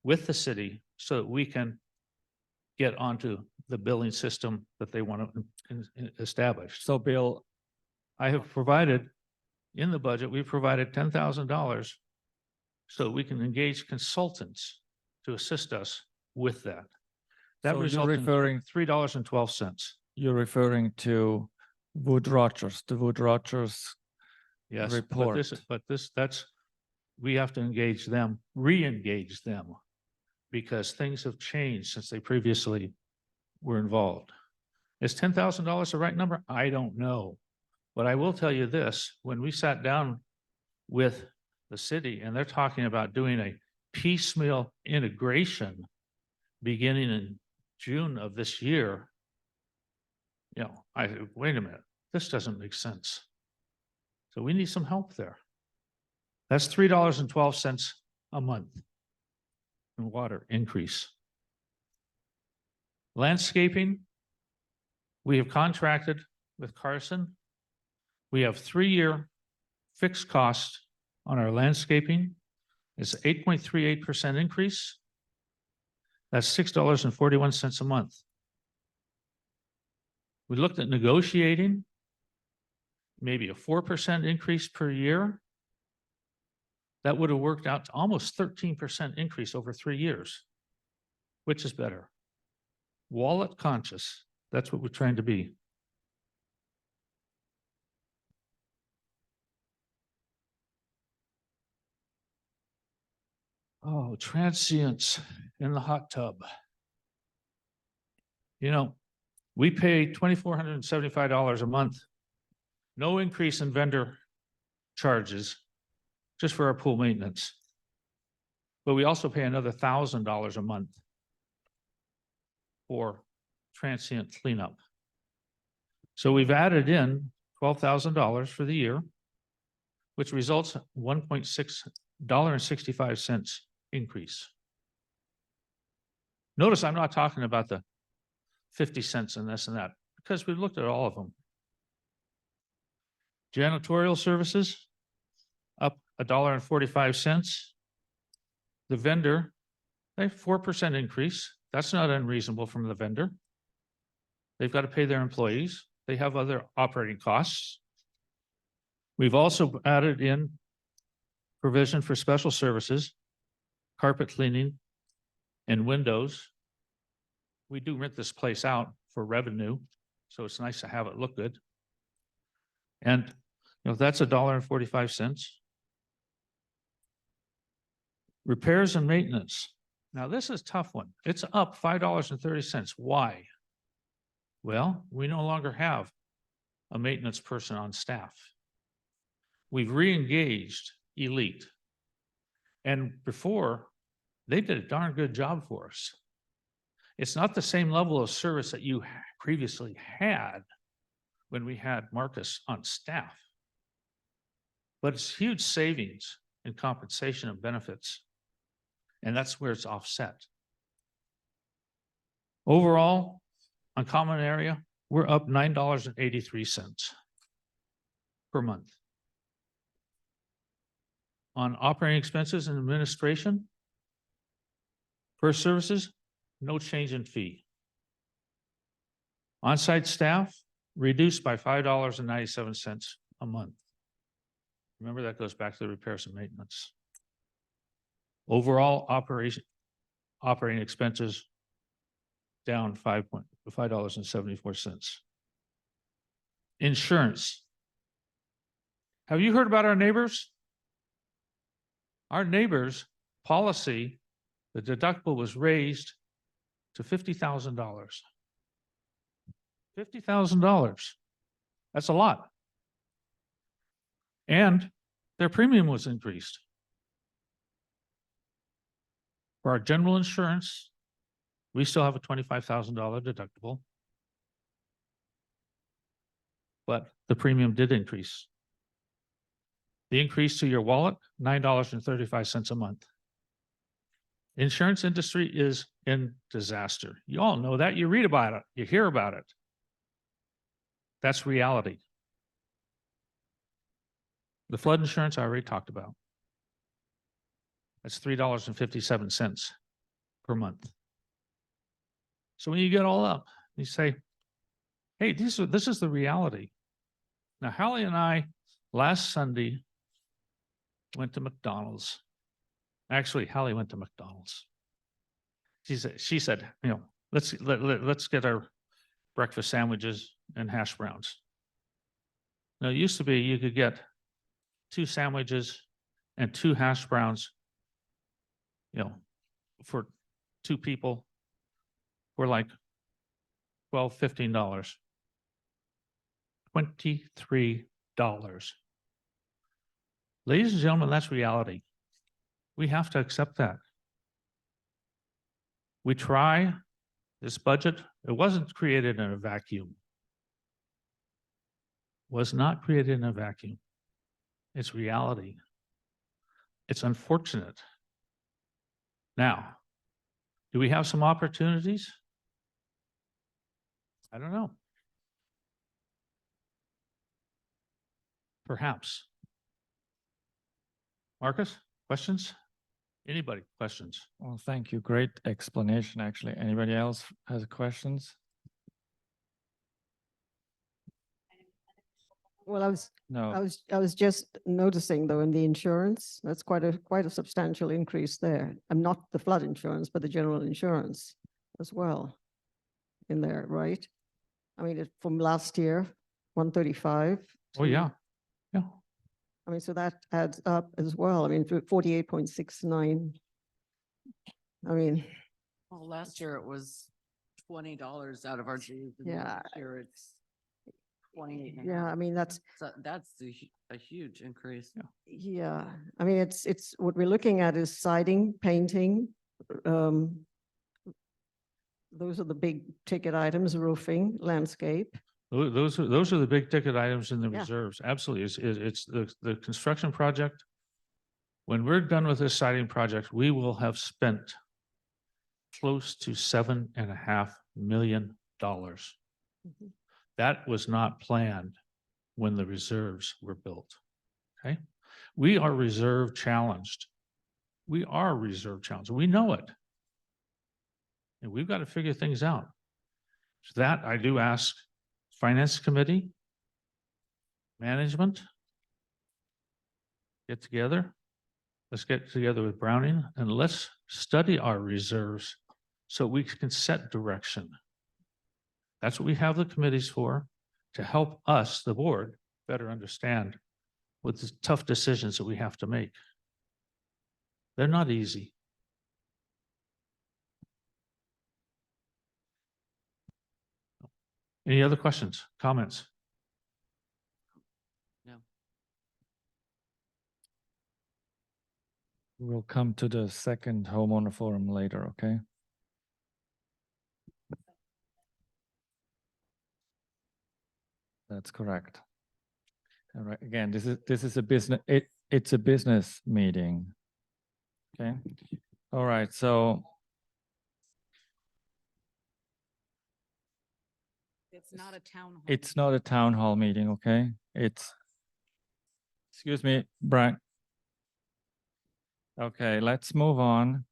with the city so that we can get onto the billing system that they want to establish. So Bill, I have provided, in the budget, we've provided $10,000 so we can engage consultants to assist us with that. That So you're results in referring- $3.12. you're referring to Wood Rogers, the Wood Rogers Yes, report. we have to engage them, re-engage them, because things have changed since they previously were involved. Is $10,000 the right number? I don't know. But I will tell you this, when we sat down with the city and they're talking about doing a piecemeal integration beginning in June of this year, wait a minute, this doesn't make sense. So we need some help there. That's $3.12 a month in water increase. Landscaping, we have contracted with Carson. We have 3-year fixed cost on our landscaping. It's 8.38% increase. That's $6.41 a month. We looked at negotiating maybe a 4% increase per year. That would have worked out to almost 13% increase over 3 years. Which is better? Wallet conscious. That's what we're trying to be. Oh, transients in the hot tub. We pay $2,475 a month. No increase in vendor charges, just for our pool maintenance. But we also pay another $1,000 a month for transient cleanup. So we've added in $12,000 for the year, which results in $1.65 increase. Notice I'm not talking about the 50 cents and this and that, because we've looked at all of them. Janitorial services, up $1.45. The vendor, they have 4% increase. That's not unreasonable from the vendor. They've got to pay their employees. They have other operating costs. We've also added in provision for special services, carpet cleaning, and windows. We do rent this place out for revenue, so it's nice to have it look good. And that's $1.45. Repairs and maintenance. Now, this is a tough one. It's up $5.30. Why? Well, we no longer have a maintenance person on staff. We've re-engaged Elite. And before, they did a darn good job for us. It's not the same level of service that you previously had when we had Marcus on staff. But it's huge savings in compensation and benefits. And that's where it's offset. Overall, on common area, we're up $9.83 per month. On operating expenses and administration, for services, no change in fee. On-site staff reduced by $5.97 a month. Remember, that goes back to the repairs and maintenance. Overall operating expenses down $5.74. Insurance. Have you heard about our neighbors? Our neighbors' policy, the deductible was raised to $50,000. $50,000. That's a lot. And their premium was increased. For our general insurance, we still have a $25,000 deductible. But the premium did increase. The increase to your wallet, $9.35 a month. Insurance industry is in disaster. You all know that. You read about it. You hear about it. That's reality. The flood insurance I already talked about. That's $3.57 per month. So when you get all up, you say, hey, this is the reality. Now, Hallie and I last Sunday went to McDonald's. Actually, Hallie went to McDonald's. She said, you know, let's get our breakfast sandwiches and hash browns. Now, it used to be you could get 2 sandwiches and 2 hash browns, you know, for 2 people for like $12, $15. $23. Ladies and gentlemen, that's reality. We have to accept that. We try this budget. It wasn't created in a vacuum. Was not created in a vacuum. It's reality. It's unfortunate. Now, do we have some opportunities? I don't know. Perhaps. Marcus, questions? Anybody, questions? Well, thank you. Great explanation, actually. Anybody else has questions? Well, No. I was just noticing though in the insurance, that's quite a substantial increase there. And not the flood insurance, but the general insurance as well in there, right? I mean, from last year, 135. Oh, yeah. Yeah. I mean, so that adds up as well. I mean, 48.69. I mean, Well, last year it was $20 out of our dues. and Yeah. this year it's 28. and a yeah, half. I mean, that's, So that's a huge increase. yeah, I mean, it's, what we're looking at is siding, painting. Those are the big ticket items, roofing, landscape. Those are the big ticket items in the Yeah. reserves. Absolutely. It's the construction project. When we're done with this siding project, we will have spent close to $7.5 million. Mhm. That was not planned when the reserves were built. Okay? We are reserve challenged. We are reserve challenged. We know it. And we've got to figure things out. So that I do ask Finance Committee, management, get together. Let's get together with Browning and let's study our reserves so we can set direction. That's what we have the committees for, to help us, the board, better understand what the tough decisions that we have to make. They're not easy. Any other questions, comments? No. We'll come to the second homeowner forum later, okay? That's correct. All right, again, this is a business, it's a business meeting. Okay, all right, so It's not a town hall. it's not a town hall meeting, okay? It's, excuse me, Brian. Okay, let's move on.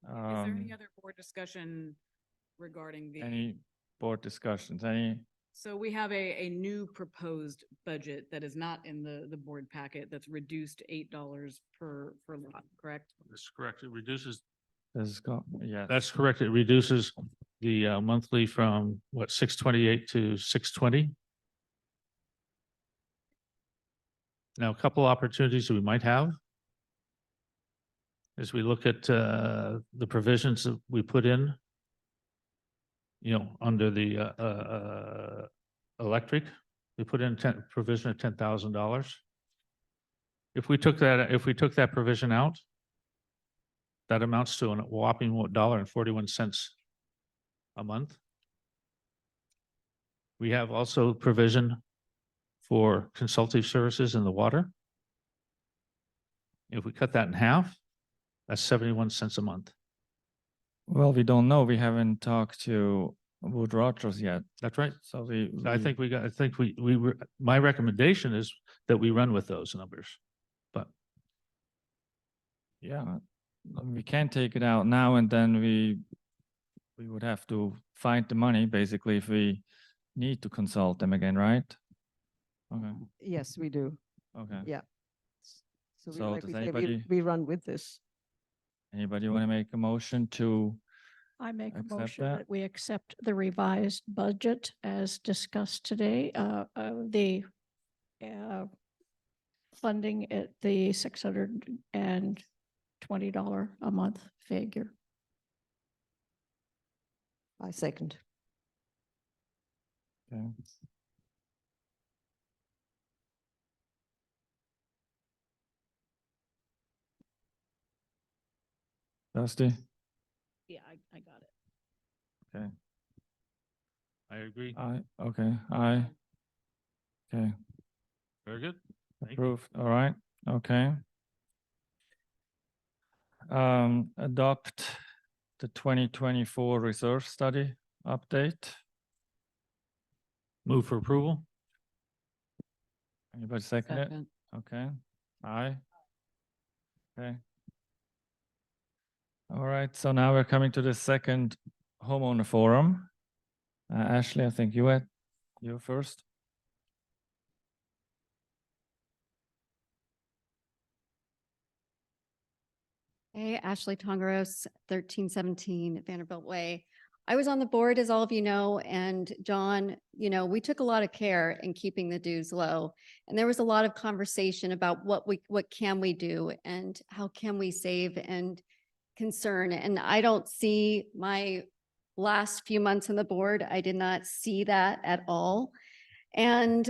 Is there any Um, other board discussion regarding the? Any board discussions, any? So we have a new proposed budget that is not in the board packet that's reduced to $8 per lot, correct? That's correct. It reduces, This is go, yeah. that's correct. It reduces the monthly from what, 628 to 620. Now, a couple opportunities that we might have as we look at the provisions that we put in, you know, under the electric, we put in provision of $10,000. If we took that provision out, that amounts to a whopping $1.41 a month. We have also provision for consultative services in the water. If we cut that in half, that's 71 cents a month. Well, we don't know. We haven't talked to Wood Rogers yet. That's right. So I think my recommendation is that we run with those numbers. But yeah, we can't take it out now and then we would have to find the money basically if we need to consult them again, right? Okay, Yes, we do. okay. Yeah. So we, So like does we say, anybody- we run with this. Anybody want to make a motion to, I make a Accept motion that. that we accept the revised budget as discussed today, the funding at the $620 a month figure. I second. okay. Dusty? Yeah, I got it. Okay, I agree. okay, aye. Okay, Very good. Thank you. approved, all right, okay. Adopt the 2024 reserve study update. Move for approval. Anybody second it? Okay, aye. Okay. All right, so now we're coming to the second homeowner forum. Ashley, I think you first. Hey, Ashley Tongaros, 1317 Vanderbilt Way. I was on the board, as all of you know, and John, you know, we took a lot of care in keeping the dues low. And there was a lot of conversation about what can we do and how can we save and concern. And I don't see my last few months on the board, I did not see that at all. And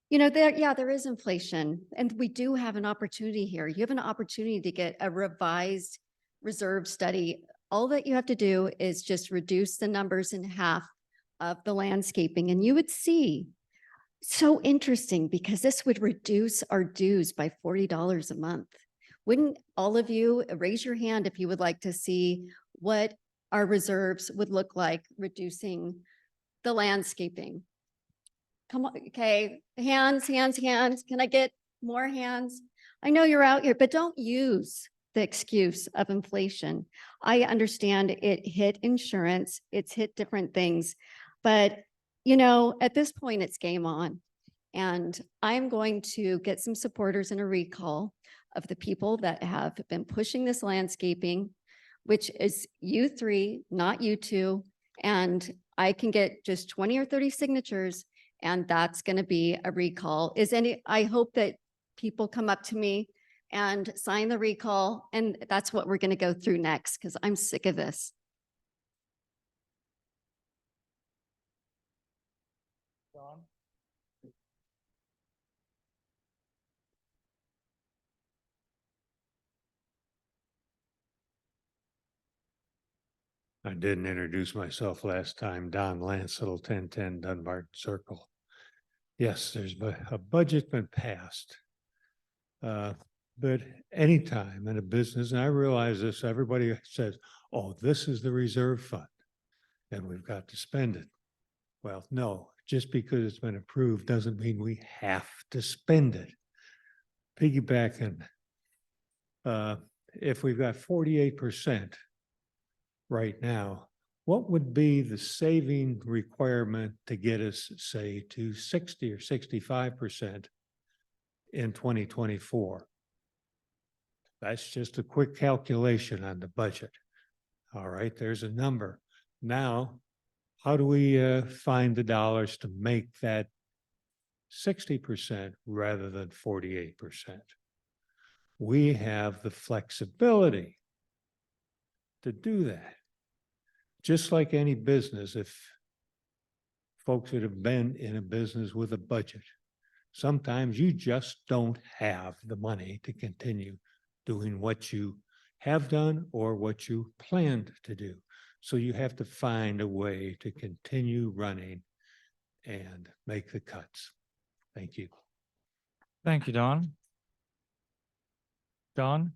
you know, there is inflation and we do have an opportunity here. You have an opportunity to get a revised reserve study. All that you have to do is just reduce the numbers in half of the landscaping and you would see. So interesting because this would reduce our dues by $40 a month. Wouldn't all of you raise your hand if you would like to see what our reserves would look like reducing the landscaping? Come on, okay, hands. Can I get more hands? I know you're out here, but don't use the excuse of inflation. I understand it hit insurance, it's hit different things, but you know, at this point, it's game on. And I'm going to get some supporters in a recall of the people that have been pushing this landscaping, which is you three, not you two. And I can get just 20 or 30 signatures and that's going to be a recall. I hope that people come up to me and sign the recall. And that's what we're going to go through next because I'm sick of this. I didn't introduce myself last time. Don Lancel, 1010 Dunbarton Circle. yes, a budget been passed. But anytime in a business, and I realize this, everybody says, oh, this is the reserve fund and we've got to spend it. Well, no, just because it's been approved doesn't mean we have to spend it. Piggybacking, if we've got 48% right now, what would be the saving requirement to get us, say, to 60 or 65% in 2024? That's just a quick calculation on the budget. All right, there's a number. Now, how do we find the dollars to make that 60% rather than 48%? We have the flexibility to do that. Just like any business, if folks that have been in a business with a budget, sometimes you just don't have the money to continue doing what you have done or what you planned to do. So you have to find a way to continue running and make the cuts. Thank you. Thank you, Don. Don?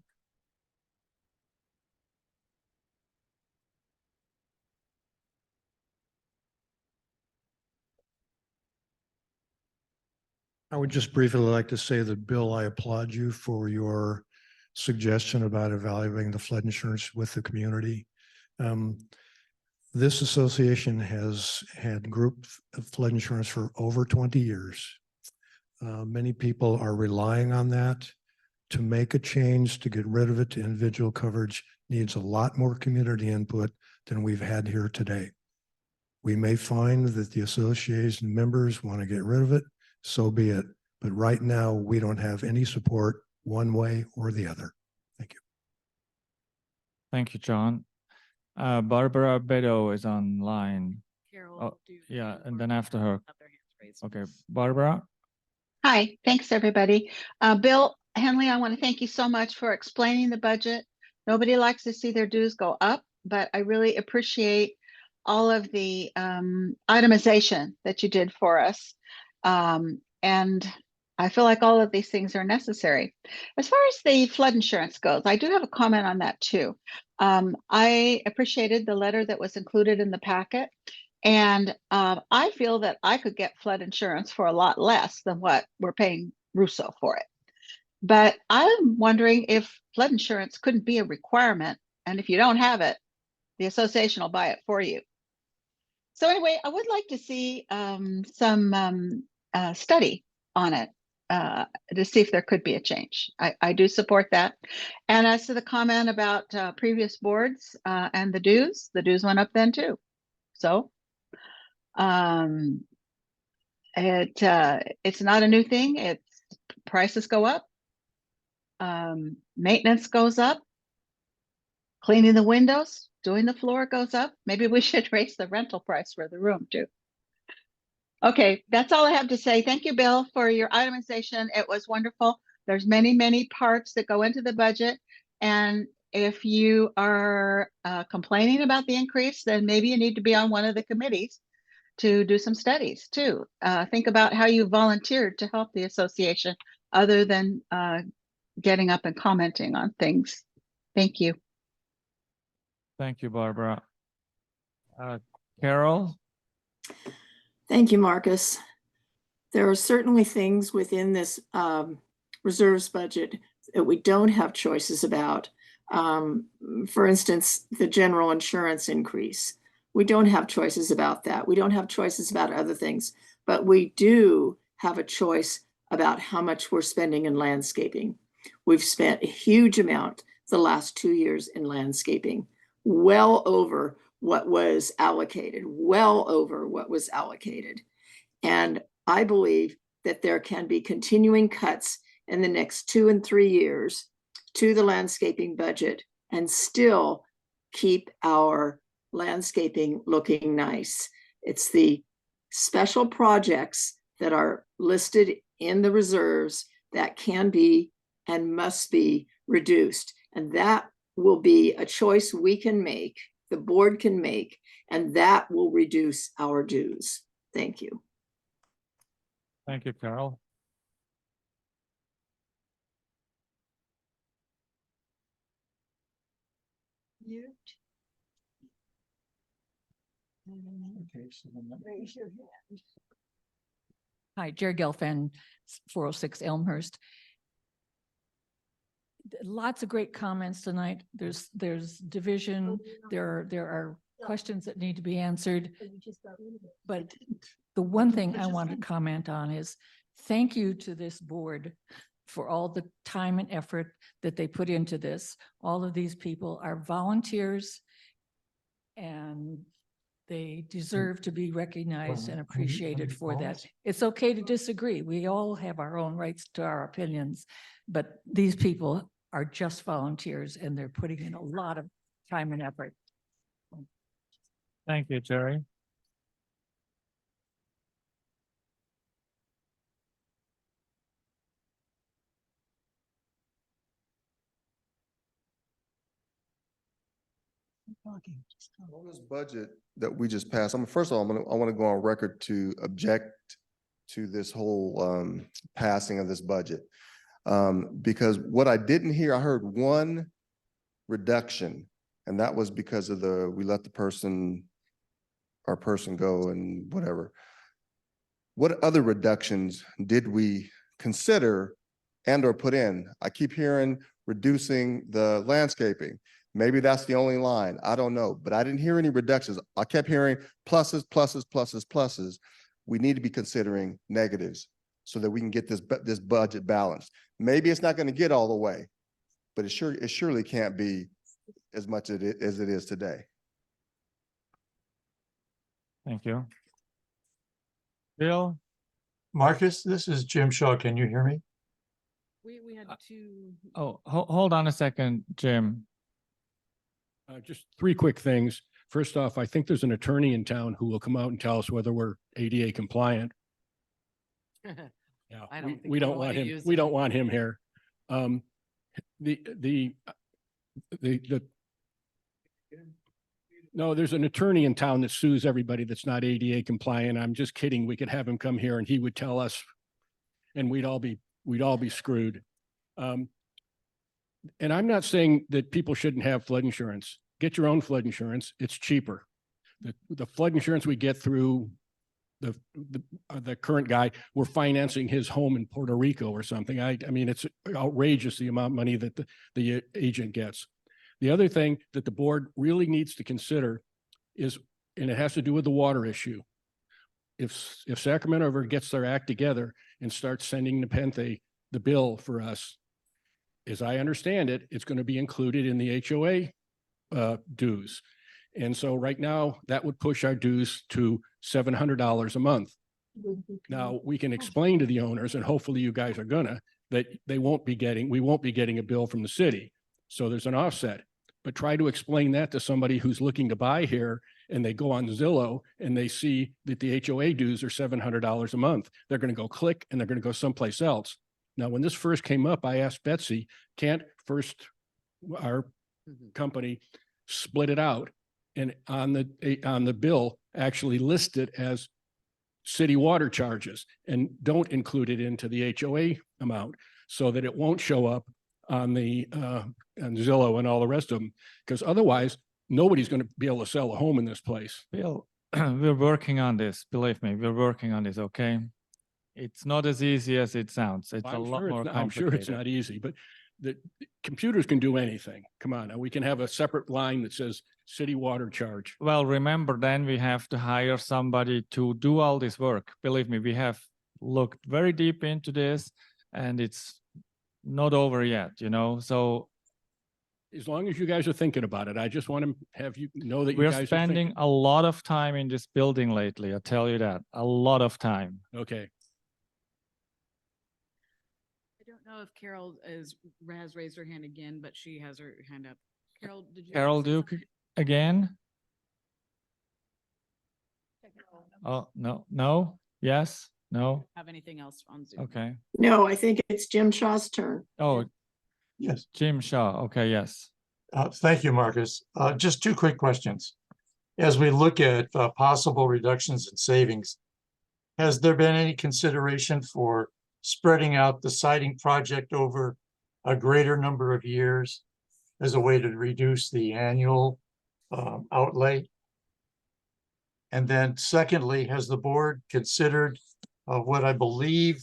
I would just briefly like to say that, Bill, I applaud you for your suggestion about evaluating the flood insurance with the community. This association has had group flood insurance for over 20 years. Many people are relying on that. To make a change, to get rid of it to individual coverage needs a lot more community input than we've had here today. We may find that the association members want to get rid of it, so be it. But right now, we don't have any support one way or the other. Thank you. Thank you, John. Barbara Bedo is online. Oh, yeah, and then after her. Okay, Barbara? Hi, thanks, everybody. Bill Henley, I want to thank you so much for explaining the budget. Nobody likes to see their dues go up, but I really appreciate all of the itemization that you did for us. And I feel like all of these things are necessary. As far as the flood insurance goes, I do have a comment on that too. I appreciated the letter that was included in the packet. And I feel that I could get flood insurance for a lot less than what we're paying Russo for it. But I'm wondering if flood insurance couldn't be a requirement. And if you don't have it, the association will buy it for you. So anyway, I would like to see some study on it to see if there could be a change. I do support that. And as to the comment about previous boards and the dues went up then too. So it's not a new thing. It's prices go up, maintenance goes up, cleaning the windows, doing the floor goes up. Maybe we should raise the rental price for the room too. Okay, that's all I have to say. Thank you, Bill, for your itemization. It was wonderful. There's many, many parts that go into the budget. And if you are complaining about the increase, then maybe you need to be on one of the committees to do some studies too. Think about how you volunteered to help the association other than getting up and commenting on things. Thank you. Thank you, Barbara. Carol? Thank you, Marcus. There are certainly things within this reserves budget that we don't have choices about. For instance, the general insurance increase. We don't have choices about that. We don't have choices about other things, but we do have a choice about how much we're spending in landscaping. We've spent a huge amount the last 2 years in landscaping, well over what was allocated, And I believe that there can be continuing cuts in the next 2 and 3 years to the landscaping budget and still keep our landscaping looking nice. It's the special projects that are listed in the reserves that can be and must be reduced. And that will be a choice we can make, the board can make, and that will reduce our dues. Thank you. Thank you, Carol. Raise your hand. Hi, Jerry Gelfand, 406 Elmhurst. Lots of great comments tonight. There's division, there are questions that need to be answered. But the one thing I want to comment on is thank you to this board for all the time and effort that they put into this. All of these people are volunteers and they deserve to be recognized and appreciated for that. It's okay to disagree. We all have our own rights to our opinions, but these people are just volunteers and they're putting in a lot of time and effort. Thank you, Jerry. On this budget that we just passed, first of all, I want to go on record to object to this whole passing of this budget. Because what I didn't hear, I heard one reduction, and that was because of we let our person go and whatever. What other reductions did we consider and or put in? I keep hearing reducing the landscaping. Maybe that's the only line. I don't know, but I didn't hear any reductions. I kept hearing pluses, pluses, pluses, pluses. We need to be considering negatives so that we can get this budget balanced. Maybe it's not going to get all the way, but it surely can't be as much as it is today. Thank you. Bill? Marcus, this is Jim Shaw. Can you hear me? We had two. Oh, hold on a second, Jim. Just three quick things. First off, I think there's an attorney in town who will come out and tell us whether we're ADA compliant. Yeah, I don't think we don't we'll want let him. you use We it. don't want him here. No, there's an attorney in town that sues everybody that's not ADA compliant. I'm just kidding. We could have him come here and he would tell us, and we'd all be screwed. And I'm not saying that people shouldn't have flood insurance. Get your own flood insurance. It's cheaper. The flood insurance we get through the current guy, we're financing his home in Puerto Rico or something. I mean, it's outrageous the amount of money that the agent gets. The other thing that the board really needs to consider is, and it has to do with the water issue. If Sacramento ever gets their act together and starts sending Nepenthe the bill for us, as I understand it, it's going to be included in the HOA dues. And so right now that would push our dues to $700 a month. Now we can explain to the owners, and hopefully you guys are that we won't be getting a bill from the city. So there's an offset, but try to explain that to somebody who's looking to buy here and they go on Zillow and they see that the HOA dues are $700 a month. They're going to go click and they're going to go someplace else. Now, when this first came up, I asked Betsy, can't our company split it out and on the bill actually list it as city water charges and don't include it into the HOA amount so that it won't show up on on Zillow and all the rest of them, because otherwise nobody's going to be able to sell a home in this place. Bill, we're working on this. Believe me, we're working on this, okay? It's not as easy as it sounds. It's a lot more complicated. I'm sure it's not easy, but the computers can do anything. Come on, now we can have a separate line that says city water charge. Well, remember, then we have to hire somebody to do all this work. Believe me, we have looked very deep into this and it's not over yet, so. As long as you guys are thinking about it, I just want to have you know that you We're guys are spending thinking. a lot of time in this building lately. I'll tell you that, a lot of time. Okay. I don't know if Carol has raised her hand again, but she has her hand up. Carol, did you? Carol Duke again? Oh, no, yes, no, Have anything else on Zoom? okay. No, I think it's Jim Shaw's turn. Oh, Yes. Jim Shaw, okay, yes. Thank you, Marcus. Just two quick questions. As we look at possible reductions in savings, has there been any consideration for spreading out the siding project over a greater number of years as a way to reduce the annual outlay? And then secondly, has the board considered what I believe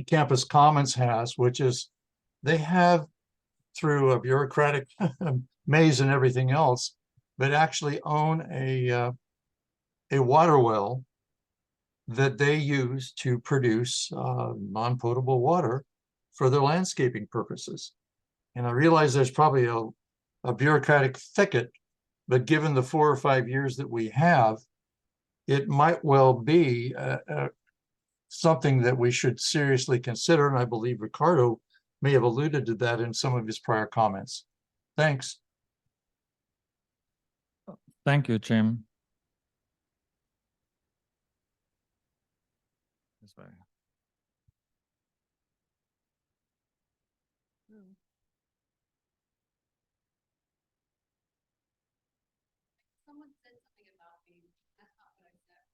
Campus Commons has, which is they have, through a bureaucratic maze and everything else, but actually own a water well that they use to produce non-potable water for their landscaping purposes. And I realize there's probably a bureaucratic thicket, but given the 4 or 5 years that we have, it might well be something that we should seriously consider. And I believe Ricardo may have alluded to that in some of his prior comments. Thanks. Thank you, Jim. This way. Someone said something about me. That's not what I said.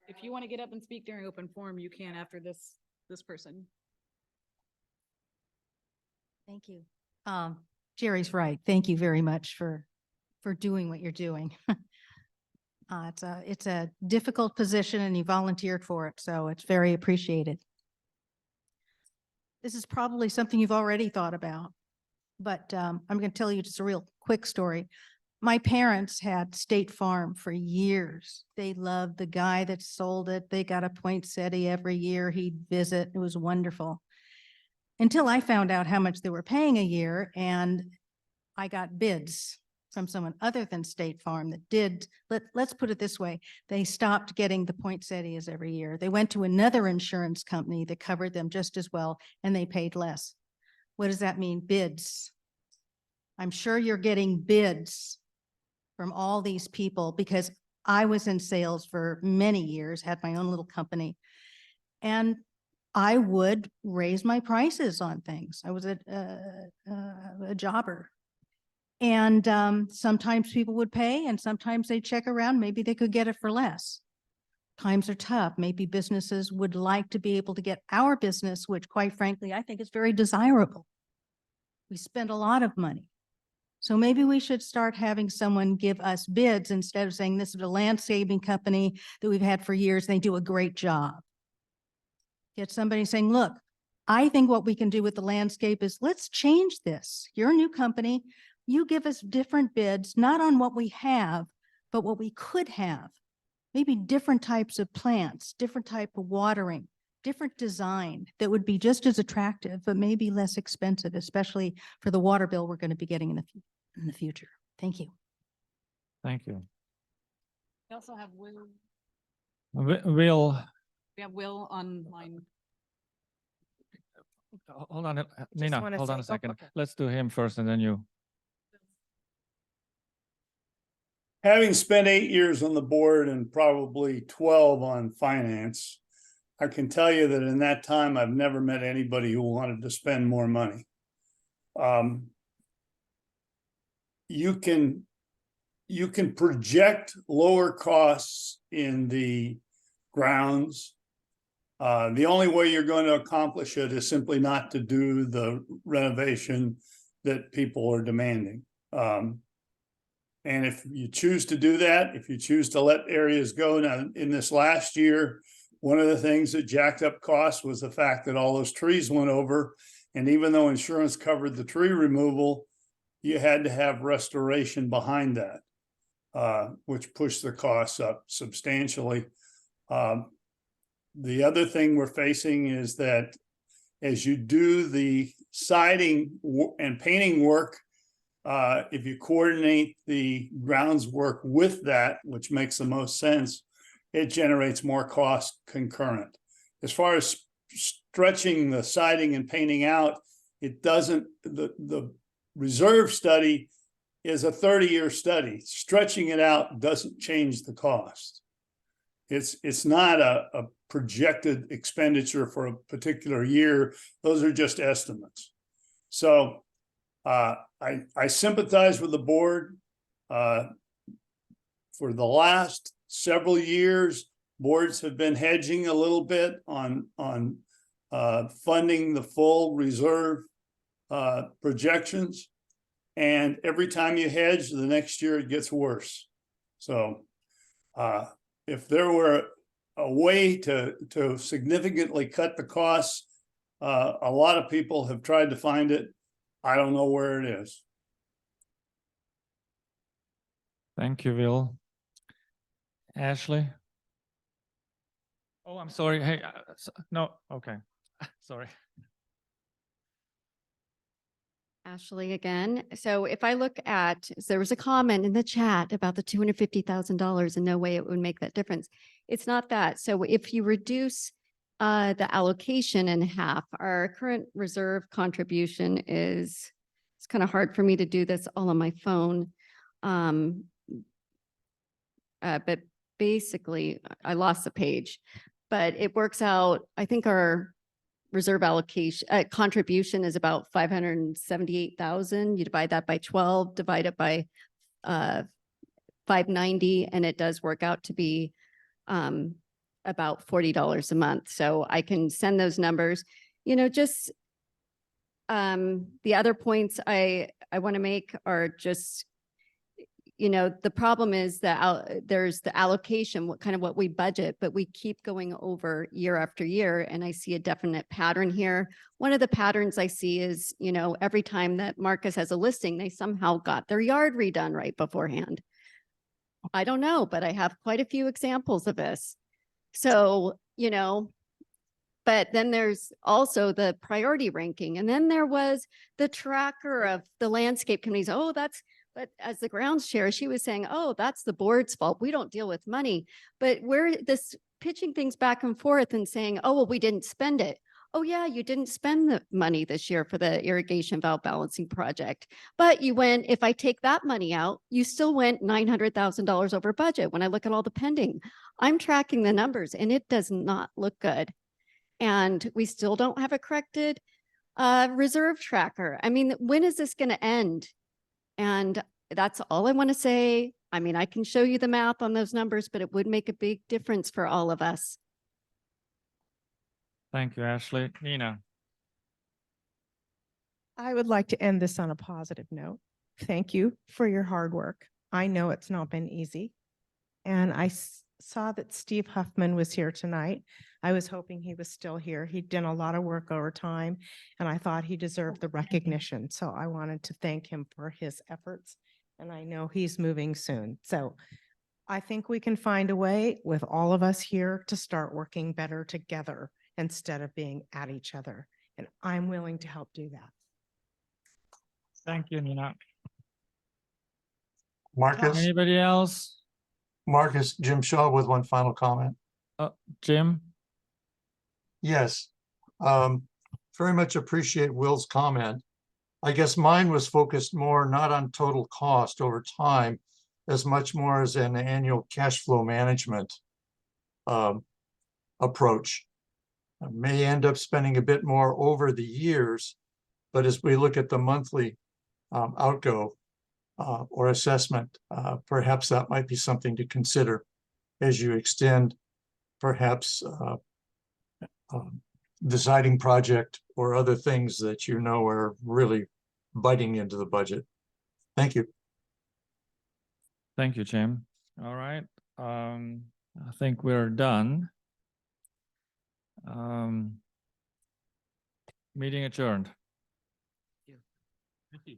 If you want to get up and speak during open forum, you can after this person. Thank you. Jerry's right. Thank you very much for doing what you're doing. It's a difficult position and you volunteered for it, so it's very appreciated. This is probably something you've already thought about, but I'm going to tell you just a real quick story. My parents had State Farm for years. They loved the guy that sold it. They got a poinsettia every year. He'd visit. It was wonderful. Until I found out how much they were paying a year, and I got bids from someone other than State Farm that did, let's put it this way, they stopped getting the poinsettias every year. They went to another insurance company that covered them just as well, and they paid less. What does that mean? Bids. I'm sure you're getting bids from all these people because I was in sales for many years, had my own little company, and I would raise my prices on things. I was a jobber. And sometimes people would pay and sometimes they check around, maybe they could get it for less. Times are tough. Maybe businesses would like to be able to get our business, which quite frankly, I think is very desirable. We spend a lot of money. So maybe we should start having someone give us bids instead of saying this is a landscaping company that we've had for years. They do a great job. Get somebody saying, look, I think what we can do with the landscape is let's change this. You're a new company. You give us different bids, not on what we have, but what we could have. Maybe different types of plants, different type of watering, different design that would be just as attractive, but maybe less expensive, especially for the water bill we're going to be getting in the future. Thank you. Thank you. We also have Will. Will, We have Will online. hold on, Nina, wanna hold on say- a second. okay. Let's do him first and then you. Having spent 8 years on the board and probably 12 on finance, I can tell you that in that time, I've never met anybody who wanted to spend more money. You can project lower costs in the grounds. The only way you're going to accomplish it is simply not to do the renovation that people are demanding. And if you choose to do that, if you choose to let areas go now in this last year, one of the things that jacked up costs was the fact that all those trees went over. And even though insurance covered the tree removal, you had to have restoration behind that, which pushed the costs up substantially. The other thing we're facing is that as you do the siding and painting work, if you coordinate the grounds work with that, which makes the most sense, it generates more cost concurrent. As far as stretching the siding and painting out, it doesn't, the reserve study is a 30-year study. Stretching it out doesn't change the cost. It's not a projected expenditure for a particular year. Those are just estimates. So I sympathize with the board. for the last several years, boards have been hedging a little bit on funding the full reserve projections. And every time you hedge, the next year it gets worse. So if there were a way to significantly cut the costs, a lot of people have tried to find it. I don't know where it is. Thank you, Will. Ashley? Oh, I'm sorry. Hey, no, okay. Sorry. Ashley again. So if I look at, so there was a comment in the chat about the $250,000 and no way it would make that difference. It's not that. So if you reduce the allocation in half, our current reserve contribution is, it's kind of hard for me to do this all on my phone. But basically I lost the page, but it works out. I think our reserve allocation contribution is about 578,000. You divide that by 12, divide it by 590, and it does work out to be about $40 a month. So I can send those numbers. You know, just the other points I want to make are just, you know, the problem is that there's the allocation, what we budget, but we keep going over year after year. And I see a definite pattern here. One of the patterns I see is, you know, every time that Marcus has a listing, they somehow got their yard redone right beforehand. I don't know, but I have quite a few examples of this. So, you know, but then there's also the priority ranking. And then there was the tracker of the landscape committees. Oh, but as the grounds chair, she was saying, oh, that's the board's fault. We don't deal with money. But we're this pitching things back and forth and saying, oh, well, we didn't spend it. Oh, yeah, you didn't spend the money this year for the irrigation valve balancing project. But you went, if I take that money out, you still went $900,000 over budget. When I look at all the pending, I'm tracking the numbers and it does not look good. And we still don't have a corrected reserve tracker. I mean, when is this going to end? And that's all I want to say. I mean, I can show you the math on those numbers, but it would make a big difference for all of us. Thank you, Ashley. Nina? I would like to end this on a positive note. Thank you for your hard work. I know it's not been easy. And I saw that Steve Huffman was here tonight. I was hoping he was still here. He'd done a lot of work over time, and I thought he deserved the recognition. So I wanted to thank him for his efforts, and I know he's moving soon. So I think we can find a way with all of us here to start working better together instead of being at each other. And I'm willing to help do that. Thank you, Nina. Marcus, Anybody else? Marcus, Jim Shaw with one final comment. Jim? Yes, very much appreciate Will's comment. I guess mine was focused more not on total cost over time, as much more as an annual cash flow management approach. I may end up spending a bit more over the years, but as we look at the monthly outgo or assessment, perhaps that might be something to consider as you extend perhaps the siding project or other things that you know are really biting into the budget. Thank you. Thank you, Jim. All right. I think we're done. Meeting adjourned. Thank you.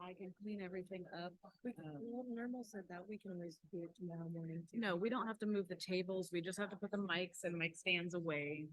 I can clean everything up. Normal said that we can always do it tomorrow morning. No, we don't have to move the tables. We just have to put the mics and mic stands away.